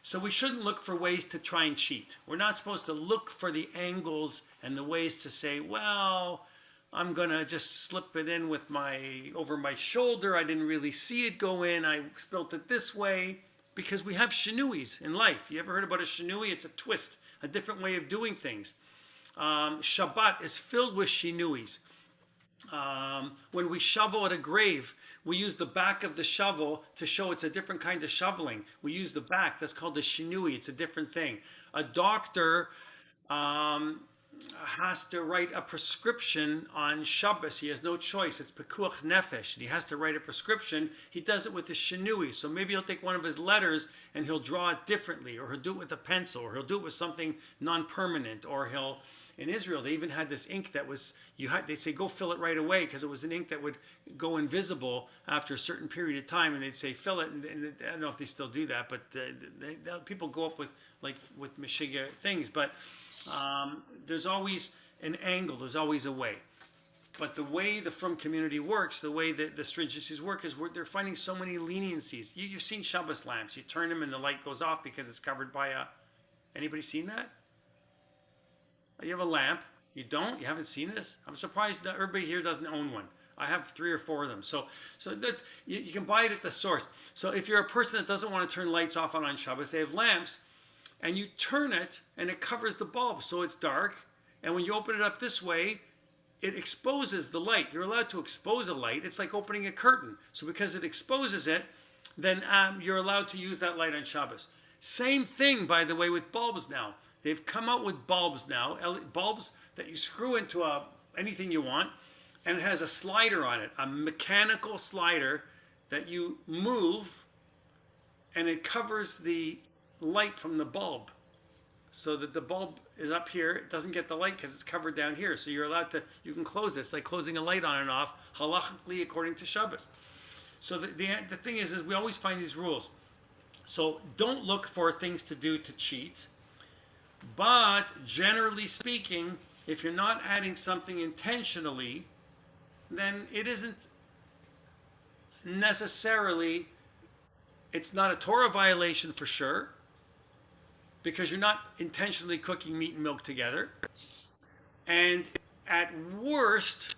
So we shouldn't look for ways to try and cheat. We're not supposed to look for the angles and the ways to say, well, I'm going to just slip it in with over my shoulder. I didn't really see it go in. I spilt it this way. Because we have shinuis in life. You ever heard about a shinui? It's a twist, a different way of doing things. Shabbat is filled with shinuis. When we shovel at a grave, we use the back of the shovel to show it's a different kind of shoveling. We use the back. That's called the shinui. It's a different thing. A doctor has to write a prescription on Shabbos. He has no choice. It's pekuach nefesh. He has to write a prescription. He does it with the shinui. So maybe he'll take one of his letters and he'll draw it differently, or he'll do it with a pencil, or he'll do it with something non-permanent, or in Israel, they even had this ink that was, they'd say, go fill it right away, because it was an ink that would go invisible after a certain period of time, and they'd say, fill it, and I don't know if they still do that, but people go up with Meshiga things, but there's always an angle, there's always a way. But the way the Frum community works, the way that the stringencies work, is they're finding so many leniencies. You've seen Shabbos lamps. You turn them and the light goes off because it's covered by anybody seen that? You have a lamp. You don't? You haven't seen this? I'm surprised that everybody here doesn't own one. I have 3 or 4 of them. So that you can buy it at the source. So if you're a person that doesn't want to turn lights off on Shabbos, they have lamps, and you turn it and it covers the bulb so it's dark. And when you open it up this way, it exposes the light. You're allowed to expose a light. It's like opening a curtain. So because it exposes it, then you're allowed to use that light on Shabbos. Same thing, by the way, with bulbs now. They've come out with bulbs now, bulbs that you screw into anything you want, and it has a slider on it, a mechanical slider that you move, and it covers the light from the bulb, so that the bulb is up here. It doesn't get the light because it's covered down here. So you're allowed to, you can close this, like closing a light on and off, halachically according to Shabbos. So the thing is we always find these rules. So don't look for things to do to cheat. But generally speaking, if you're not adding something intentionally, then it isn't necessarily, it's not a Torah violation for sure, because you're not intentionally cooking meat and milk together. And at worst,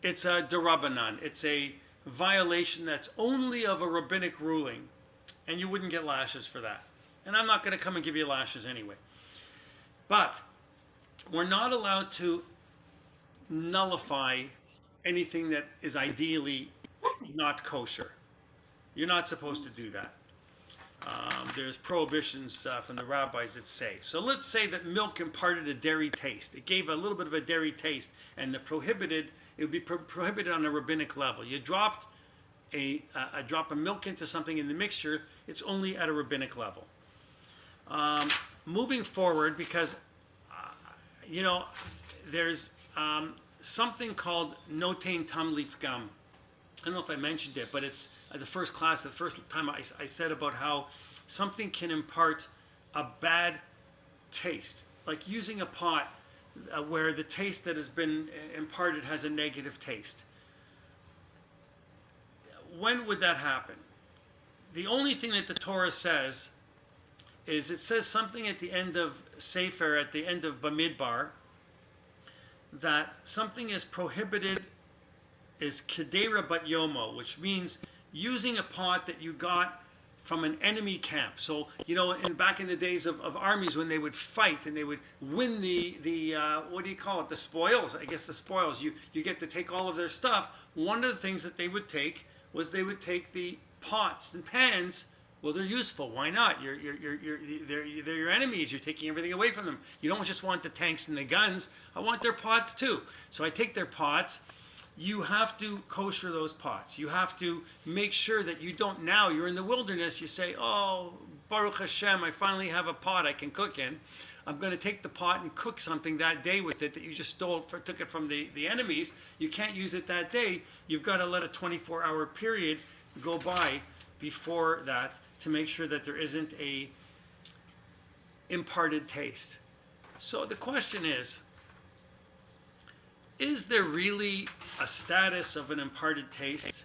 it's a derabanan. It's a violation that's only of a rabbinic ruling, and you wouldn't get lashes for that. And I'm not going to come and give you lashes anyway. But we're not allowed to nullify anything that is ideally not kosher. You're not supposed to do that. There's prohibitions from the rabbis that say. So let's say that milk imparted a dairy taste. It gave a little bit of a dairy taste, and it would be prohibited on a rabbinic level. You dropped a drop of milk into something in the mixture, it's only at a rabbinic level. Moving forward, because, there's something called notain tamlif gam. I don't know if I mentioned it, but it's the first time I said about how something can impart a bad taste, like using a pot where the taste that has been imparted has a negative taste. When would that happen? The only thing that the Torah says is it says something at the end of Sefer, at the end of Bamidbar, that something is prohibited is kedera bat yomo, which means using a pot that you got from an enemy camp. So, back in the days of armies, when they would fight and they would win the what do you call it? The spoils. I guess the spoils. You get to take all of their stuff. One of the things that they would take was they would take the pots and pans. Well, they're useful. Why not? They're your enemies. You're taking everything away from them. You don't just want the tanks and the guns. I want their pots too. So I take their pots. you have to kosher those pots. You have to make sure that you don't, now you're in the wilderness, you say, oh, Baruch Hashem, I finally have a pot I can cook in. I'm going to take the pot and cook something that day with it that you just took it from the enemies. You can't use it that day. You've got to let a 24-hour period go by before that to make sure that there isn't a imparted taste. So the question is there really a status of an imparted taste?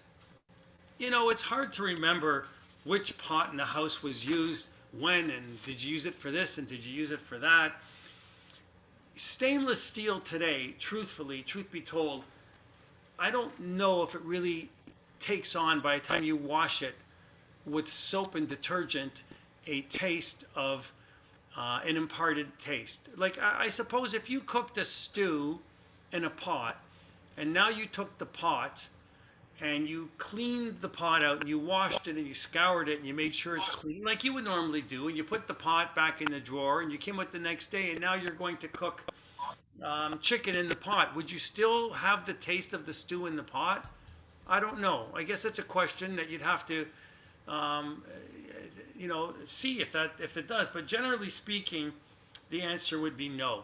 You know, it's hard to remember which pot in the house was used when, and did you use it for this and did you use it for that? Stainless steel today, truthfully, truth be told, I don't know if it really takes on, by the time you wash it with soap and detergent, a taste of an imparted taste. Like, I suppose if you cooked a stew in a pot, and now you took the pot and you cleaned the pot out and you washed it and you scoured it and you made sure it's clean like you would normally do, and you put the pot back in the drawer and you came out the next day and now you're going to cook chicken in the pot, would you still have the taste of the stew in the pot? I don't know. I guess that's a question that you'd have to see if it does. But generally speaking, the answer would be no.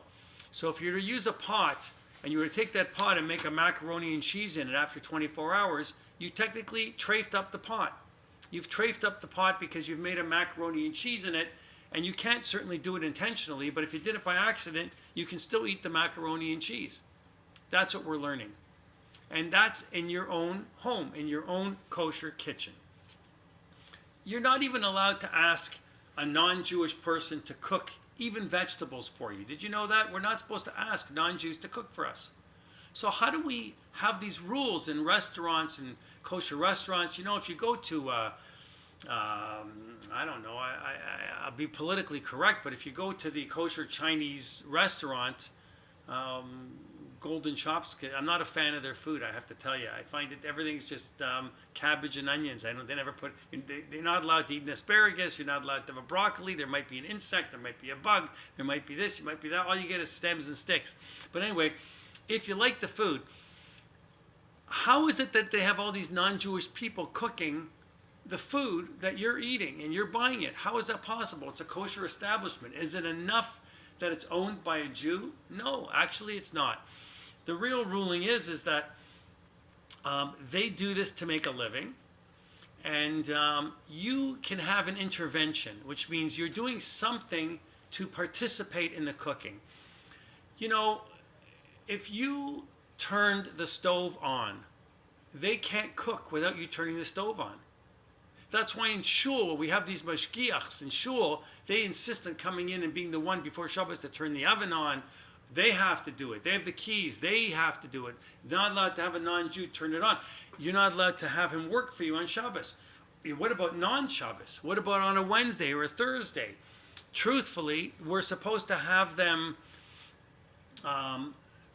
So if you were to use a pot and you were to take that pot and make a macaroni and cheese in it after 24 hours, you technically trafed up the pot. You've trafed up the pot because you've made a macaroni and cheese in it, and you can't certainly do it intentionally, but if you did it by accident, you can still eat the macaroni and cheese. That's what we're learning. And that's in your own home, in your own kosher kitchen. You're not even allowed to ask a non-Jewish person to cook even vegetables for you. Did you know that? We're not supposed to ask non-Jews to cook for us. So how do we have these rules in restaurants and kosher restaurants? You know, if you go to, I don't know, I'll be politically correct, but if you go to the kosher Chinese restaurant, Golden Shops, I'm not a fan of their food, I have to tell you. I find that everything's just cabbage and onions. They never put, they're not allowed to eat an asparagus, you're not allowed to have a broccoli, there might be an insect, there might be a bug, there might be this, there might be that, all you get is stems and sticks. But anyway, if you like the food, how is it that they have all these non-Jewish people cooking the food that you're eating and you're buying it? How is that possible? It's a kosher establishment. Is it enough that it's owned by a Jew? No, actually it's not. The real ruling is that they do this to make a living, and you can have an intervention, which means you're doing something to participate in the cooking. You know, if you turned the stove on, they can't cook without you turning the stove on. That's why in shul, we have these mashgiachs. In shul, they insist on coming in and being the one before Shabbos to turn the oven on. They have to do it. They have the keys. They have to do it. They're not allowed to have a non-Jew turn it on. You're not allowed to have him work for you on Shabbos. What about non-Shabbos? What about on a Wednesday or a Thursday? Truthfully, we're supposed to have them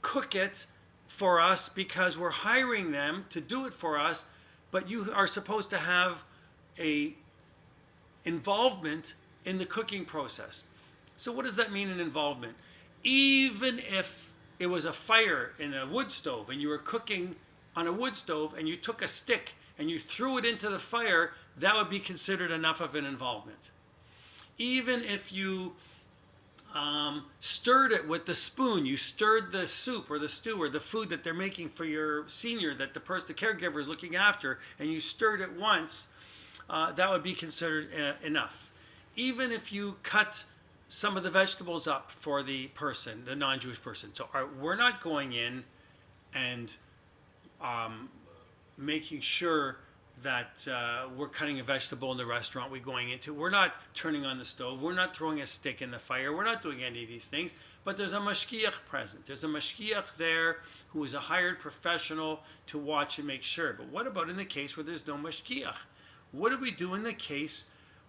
cook it for us because we're hiring them to do it for us, but you are supposed to have a involvement in the cooking process. So what does that mean, an involvement? Even if it was a fire in a wood stove and you were cooking on a wood stove and you took a stick and you threw it into the fire, that would be considered enough of an involvement. Even if you stirred it with the spoon, you stirred the soup or the stew or the food that they're making for your senior that the caregiver is looking after, and you stirred it once, that would be considered enough. Even if you cut some of the vegetables up for the person, the non-Jewish person. So we're not going in and making sure that we're cutting a vegetable in the restaurant we're going into. We're not turning on the stove. We're not throwing a stick in the fire. We're not doing any of these things. But there's a mashgiach present. There's a mashgiach there who is a hired professional to watch and make sure. But what about in the case where there's no mashgiach? What do we do in the case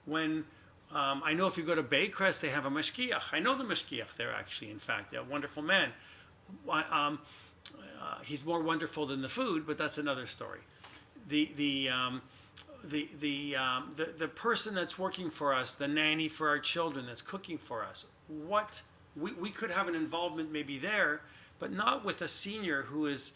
when I know if you go to Baycrest, they have a mashgiach. I know the mashgiach there, actually, in fact, a wonderful man. He's more wonderful than the food, but that's another story. The person that's working for us, the nanny for our children that's cooking for us, we could have an involvement maybe there, but not with a senior who is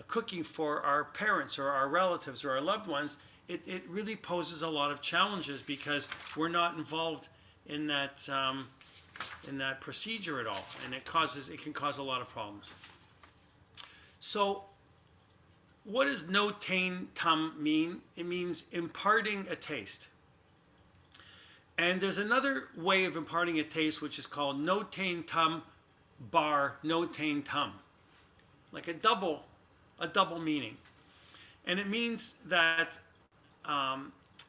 cooking for our parents or our relatives or our loved ones, it really poses a lot of challenges because we're not involved in that procedure at all, and it can cause a lot of problems. So, what does no tain tum mean? It means imparting a taste. And there's another way of imparting a taste which is called no tain tum bar no tain tum, like a double meaning. And it means that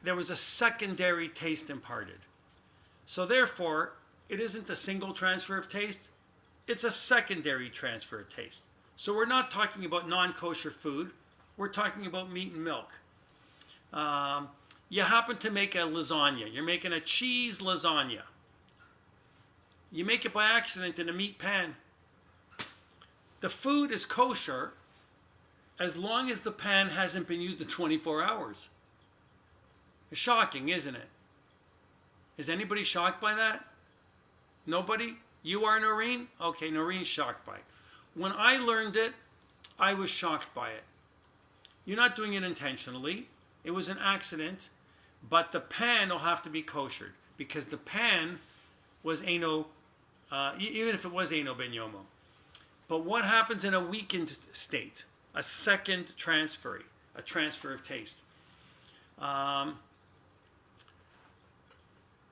there was a secondary taste imparted. So therefore, it isn't a single transfer of taste, it's a secondary transfer of taste. So we're not talking about non-kosher food, we're talking about meat and milk. You happen to make a lasagna, you're making a cheese lasagna. You make it by accident in a meat pan. The food is kosher as long as the pan hasn't been used in 24 hours. It's shocking, isn't it? Is anybody shocked by that? Nobody? You are, Noreen? Okay, Noreen's shocked by it. When I learned it, I was shocked by it. You're not doing it intentionally. It was an accident, but the pan will have to be koshered because the pan was even if it was Eno Ben Yomo. But what happens in a weakened state? A second transfer, a transfer of taste.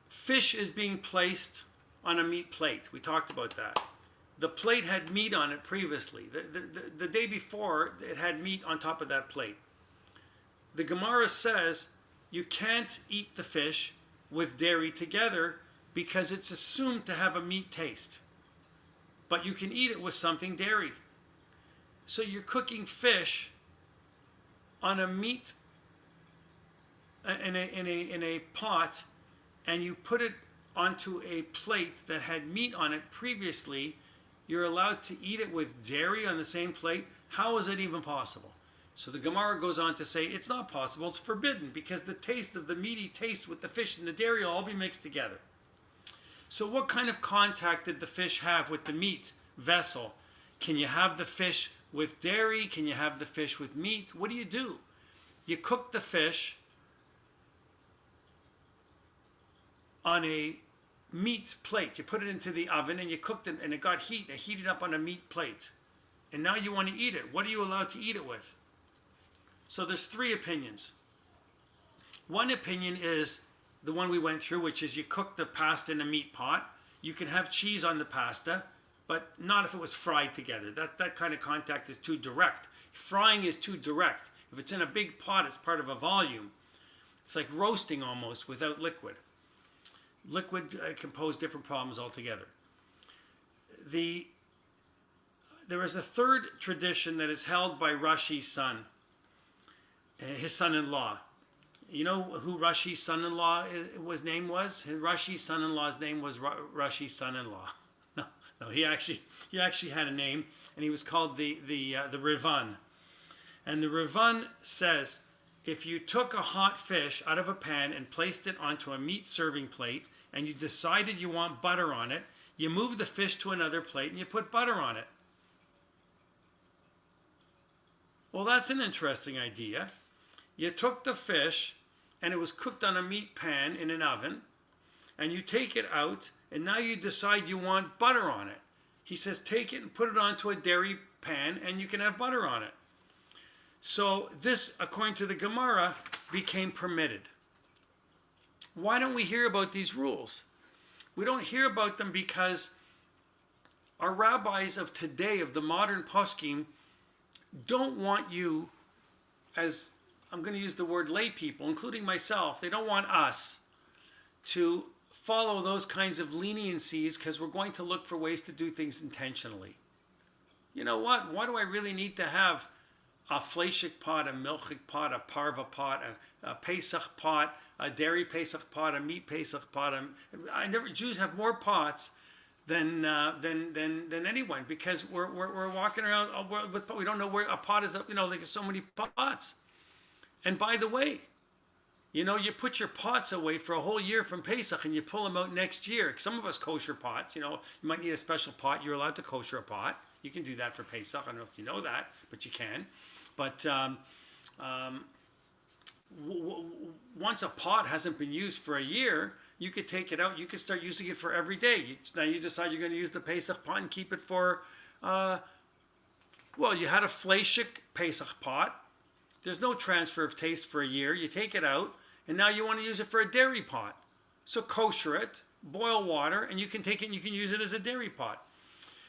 Fish is being placed on a meat plate. We talked about that. The plate had meat on it previously. The day before, it had meat on top of that plate. The Gemara says you can't eat the fish with dairy together because it's assumed to have a meat taste. But you can eat it with something dairy. So you're cooking fish on a meat in a pot, and you put it onto a plate that had meat on it previously. You're allowed to eat it with dairy on the same plate. How is it even possible? So the Gemara goes on to say it's not possible, it's forbidden, because the taste of the meaty taste with the fish and the dairy will all be mixed together. So what kind of contact did the fish have with the meat vessel? Can you have the fish with dairy? Can you have the fish with meat? What do? You cook the fish on a meat plate. You put it into the oven and you cooked it and it got heated up on a meat plate. And now you want to eat it. What are you allowed to eat it with? So there's three opinions. One opinion is the one we went through, which is you cook the pasta in a meat pot. You can have cheese on the pasta, but not if it was fried together. That kind of contact is too direct. Frying is too direct. If it's in a big pot, it's part of a volume. It's like roasting almost without liquid. Liquid can pose different problems altogether. There is a third tradition that is held by Rashi's son, his son-in-law. You know who Rashi's son-in-law name was? Rashi's son-in-law's name was Rashi's son-in-law. No, he actually had a name, and he was called the Rivan. And the Rivan says, if you took a hot fish out of a pan and placed it onto a meat serving plate, and you decided you want butter on it, you move the fish to another plate and you put butter on it. Well, that's an interesting idea. You took the fish and it was cooked on a meat pan in an oven, and you take it out and now you decide you want butter on it. He says take it and put it onto a dairy pan and you can have butter on it. So this, according to the Gemara, became permitted. Why don't we hear about these rules? We don't hear about them because our rabbis of today, of the modern poskim, don't want you, as I'm going to use the word lay people, including myself, they don't want us to follow those kinds of leniencies because we're going to look for ways to do things intentionally. You know what? Why do I really need to have a fleshik pot, a milchik pot, a parva pot, a Pesach pot, a dairy Pesach pot, a meat Pesach pot? Jews have more pots than anyone because we're walking around, but we don't know where a pot is. Like so many pots. And by the way, you put your pots away for a whole year from Pesach and you pull them out next year. Some of us kosher pots, you might need a special pot. You're allowed to kosher a pot. You can do that for Pesach. I don't know if you know that, but you can. But once a pot hasn't been used for a year, you could take it out. You could start using it for every day. Now you decide you're going to use the Pesach pot and keep it for, you had a Fleishik Pesach pot. There's no transfer of taste for a year. You take it out, and now you want to use it for a dairy pot. So kosher it, boil water, and you can take it and you can use it as a dairy pot.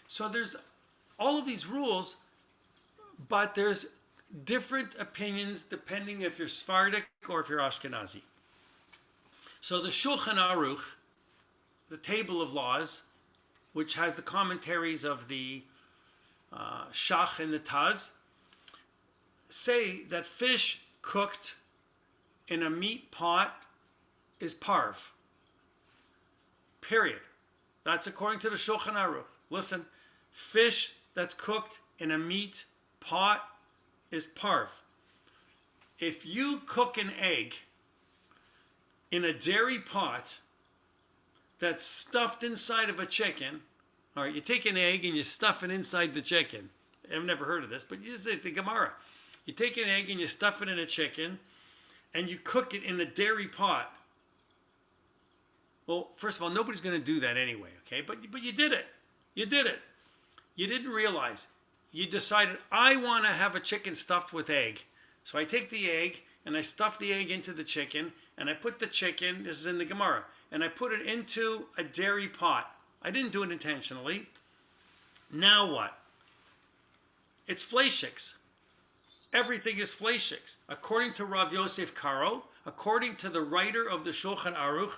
So there's all of these rules, but there's different opinions depending if you're Sephardic or if you're Ashkenazi. So the Shulchan Aruch, the table of laws, which has the commentaries of the Shach and the Taz, say that fish cooked in a meat pot is parv. Period. That's according to the Shulchan Aruch. Listen, fish that's cooked in a meat pot is parv. If you cook an egg in a dairy pot that's stuffed inside of a chicken, all right, you take an egg and you stuff it inside the chicken. I've never heard of this, but you say the Gemara. You take an egg and you stuff it in a chicken and you cook it in a dairy pot. Well, first of all, nobody's going to do that anyway, okay? But you did it. You did it. You didn't realize. You decided, I want to have a chicken stuffed with egg. So I take the egg and I stuff the egg into the chicken and I put the chicken, this is in the Gemara, and I put it into a dairy pot. I didn't do it intentionally. Now what? It's fleishiks. Everything is fleishiks. According to Rav Yosef Karo, according to the writer of the Shulchan Aruch,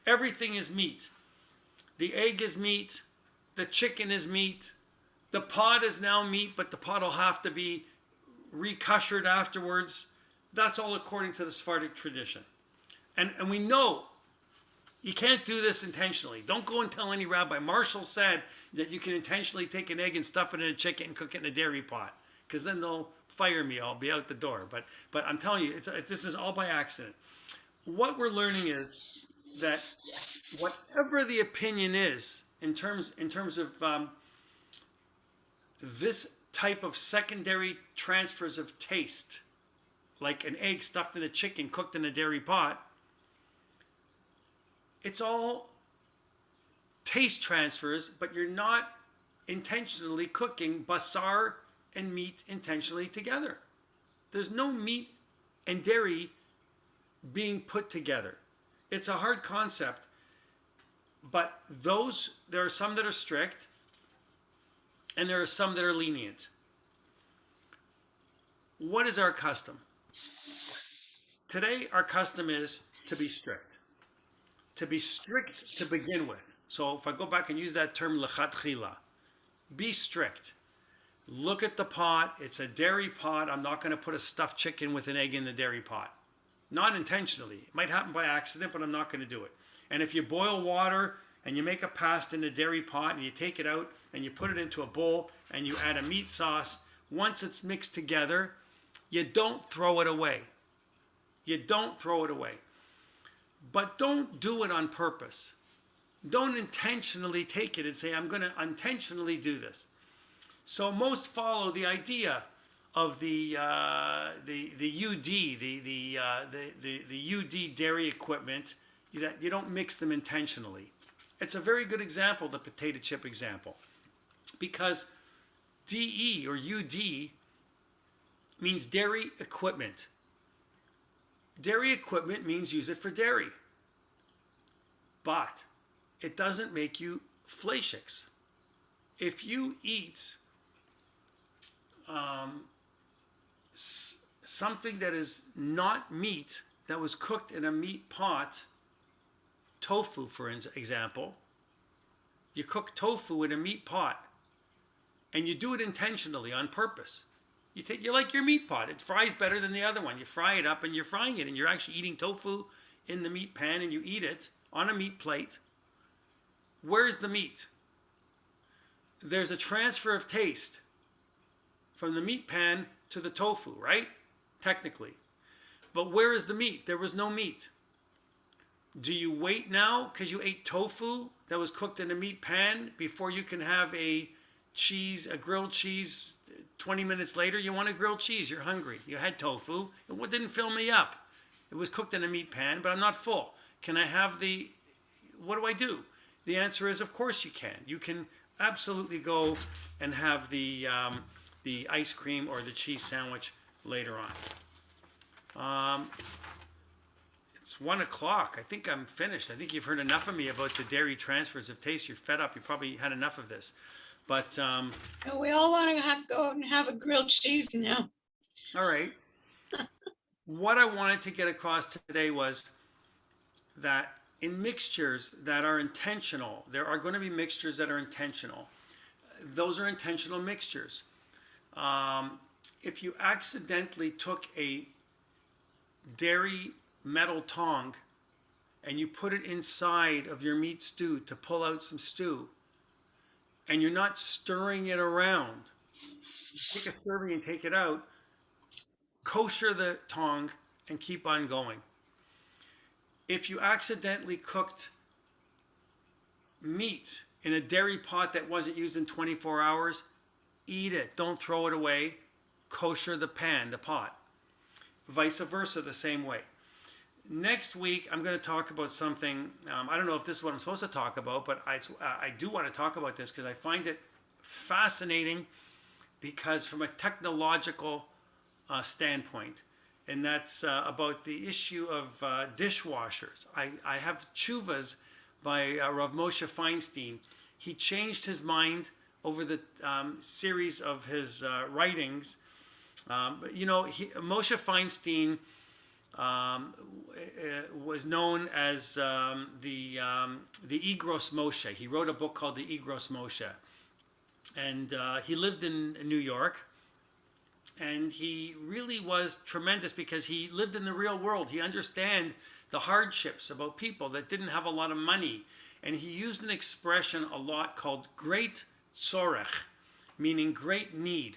everything is meat. The egg is meat. The chicken is meat. The pot is now meat, but the pot will have to be re-kashered afterwards. That's all according to the Sephardic tradition. And we know you can't do this intentionally. Don't go and tell any rabbi. Marshall said that you can intentionally take an egg and stuff it in a chicken and cook it in a dairy pot, because then they'll fire me. I'll be out the door. But I'm telling you, this is all by accident. What we're learning is that whatever the opinion is in terms of this type of secondary transfers of taste, like an egg stuffed in a chicken cooked in a dairy pot, it's all taste transfers, but you're not intentionally cooking basar and meat intentionally together. There's no meat and dairy being put together. It's a hard concept, but there are some that are strict and there are some that are lenient. What is our custom? Today, our custom is to be strict. To be strict to begin with. So if I go back and use that term, lechatchila, be strict. Look at the pot. It's a dairy pot. I'm not going to put a stuffed chicken with an egg in the dairy pot. Not intentionally. It might happen by accident, but I'm not going to do it. And if you boil water and you make a pasta in a dairy pot and you take it out and you put it into a bowl and you add a meat sauce, once it's mixed together, you don't throw it away. You don't throw it away. But don't do it on purpose. Don't intentionally take it and say, I'm going to intentionally do this. So most follow the idea of the UD, the UD dairy equipment, that you don't mix them intentionally. It's a very good example, the potato chip example, because DE or UD means dairy equipment. Dairy equipment means use it for dairy. But it doesn't make you fleishiks. If you eat something that is not meat, that was cooked in a meat pot, tofu for example, you cook tofu in a meat pot and you do it intentionally on purpose. You like your meat pot. It fries better than the other one. You fry it up and you're frying it and you're actually eating tofu in the meat pan and you eat it on a meat plate. Where's the meat? There's a transfer of taste from the meat pan to the tofu, right? Technically. But where is the meat? There was no meat. Do you wait now because you ate tofu that was cooked in a meat pan before you can have a cheese, a grilled cheese. 20 minutes later, you want a grilled cheese. You're hungry. You had tofu. It didn't fill me up. It was cooked in a meat pan, but I'm not full. Can I have what do I do? The answer is, of course you can. You can absolutely go and have the ice cream or the cheese sandwich later on. It's 1 o'clock. I think I'm finished. I think you've heard enough of me about the dairy transfers of taste. You're fed up. You probably had enough of this. But We all want to go and have a grilled cheese now. all right. What I wanted to get across today was that in mixtures that are intentional, there are going to be mixtures that are intentional. Those are intentional mixtures. If you accidentally took a dairy metal tong and you put it inside of your meat stew to pull out some stew, and you're not stirring it around, you take a serving and take it out, kosher the tong and keep on going. If you accidentally cooked meat in a dairy pot that wasn't used in 24 hours, eat it. Don't throw it away. Kosher the pan, the pot. Vice versa, the same way. Next week, I'm going to talk about something. I don't know if this is what I'm supposed to talk about, but I do want to talk about this because I find it fascinating, because from a technological standpoint, and that's about the issue of dishwashers. I have tshuvas by Rav Moshe Feinstein. He changed his mind over the series of his writings. Moshe Feinstein was known as the Igros Moshe. He wrote a book called the Igros Moshe, and he lived in New York. And he really was tremendous because he lived in the real world. He understood the hardships about people that didn't have a lot of money. And he used an expression a lot called great tzorech, meaning great need.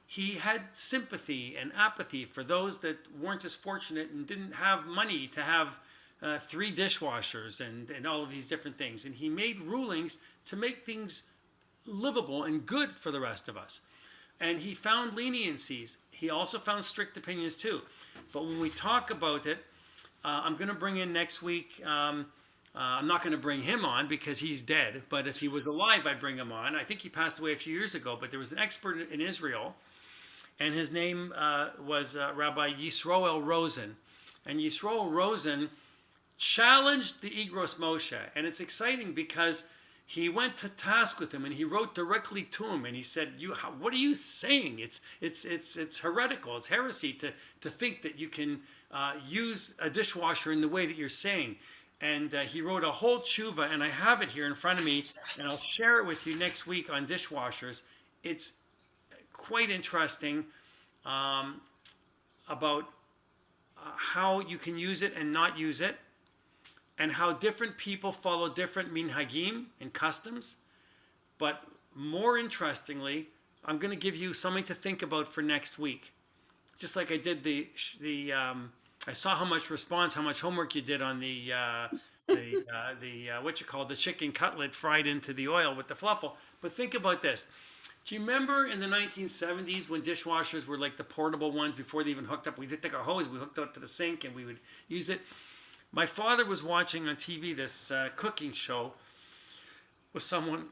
He had sympathy and apathy for those that weren't as fortunate and didn't have money to have 3 dishwashers and all of these different things. And he made rulings to make things livable and good for the rest of us. And he found leniencies. He also found strict opinions too. But when we talk about it, I'm going to bring in next week. I'm not going to bring him on because he's dead. But if he was alive, I'd bring him on. I think he passed away a few years ago. But there was an expert in Israel, and his name was Rabbi Yisroel Rosen. And Yisroel Rosen challenged the Igros Moshe. And it's exciting because he went to task with him, and he wrote directly to him, and he said, what are you saying? It's heretical. It's heresy to think that you can use a dishwasher in the way that you're saying. And he wrote a whole tshuva, and I have it here in front of me, and I'll share it with you next week on dishwashers. It's quite interesting about how you can use it and not use it, and how different people follow different minhagim and customs. But more interestingly, I'm going to give you something to think about for next week. Just like I did I saw how much response, how much homework you did on the chicken cutlet fried into the oil with the fluffle. But think about this. Do you remember in the 1970s when dishwashers were like the portable ones before they even hooked up? We did take our hose, we hooked it up to the sink, and we would use it. My father was watching on TV this cooking show with someone,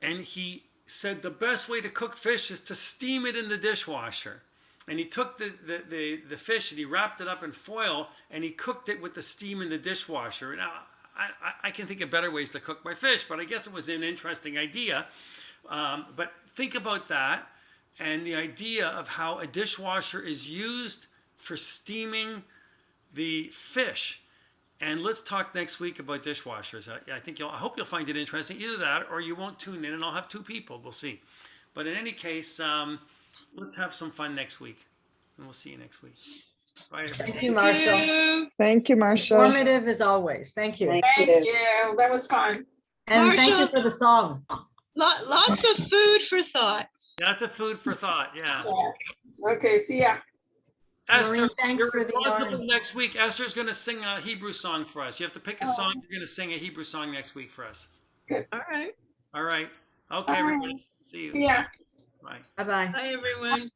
and he said the best way to cook fish is to steam it in the dishwasher. And he took the fish and he wrapped it up in foil, and he cooked it with the steam in the dishwasher. Now, I can think of better ways to cook my fish, but I guess it was an interesting idea. But think about that and the idea of how a dishwasher is used for steaming the fish. And let's talk next week about dishwashers. I hope you'll find it interesting. Either that or you won't tune in, and I'll have 2 people. We'll see. But in any case, let's have some fun next week, and we'll see you next week. Bye, everybody. Thank you, Marshall. Thank you, Marcia. Informative as always. Thank you. Thank you. That was fun. And thank you Marshall. for the song. Lots of food for thought. That's a food for thought, yeah. Okay, see ya. Esther, Maureen, thanks you're for the responsible yarn. next week. Esther's going to sing a Hebrew song for us. You have to pick a song. You're going to sing a Hebrew song next week for us. All right. All right. Okay, All right. everybody. See you. See ya. Bye. Bye-bye. Hi, everyone.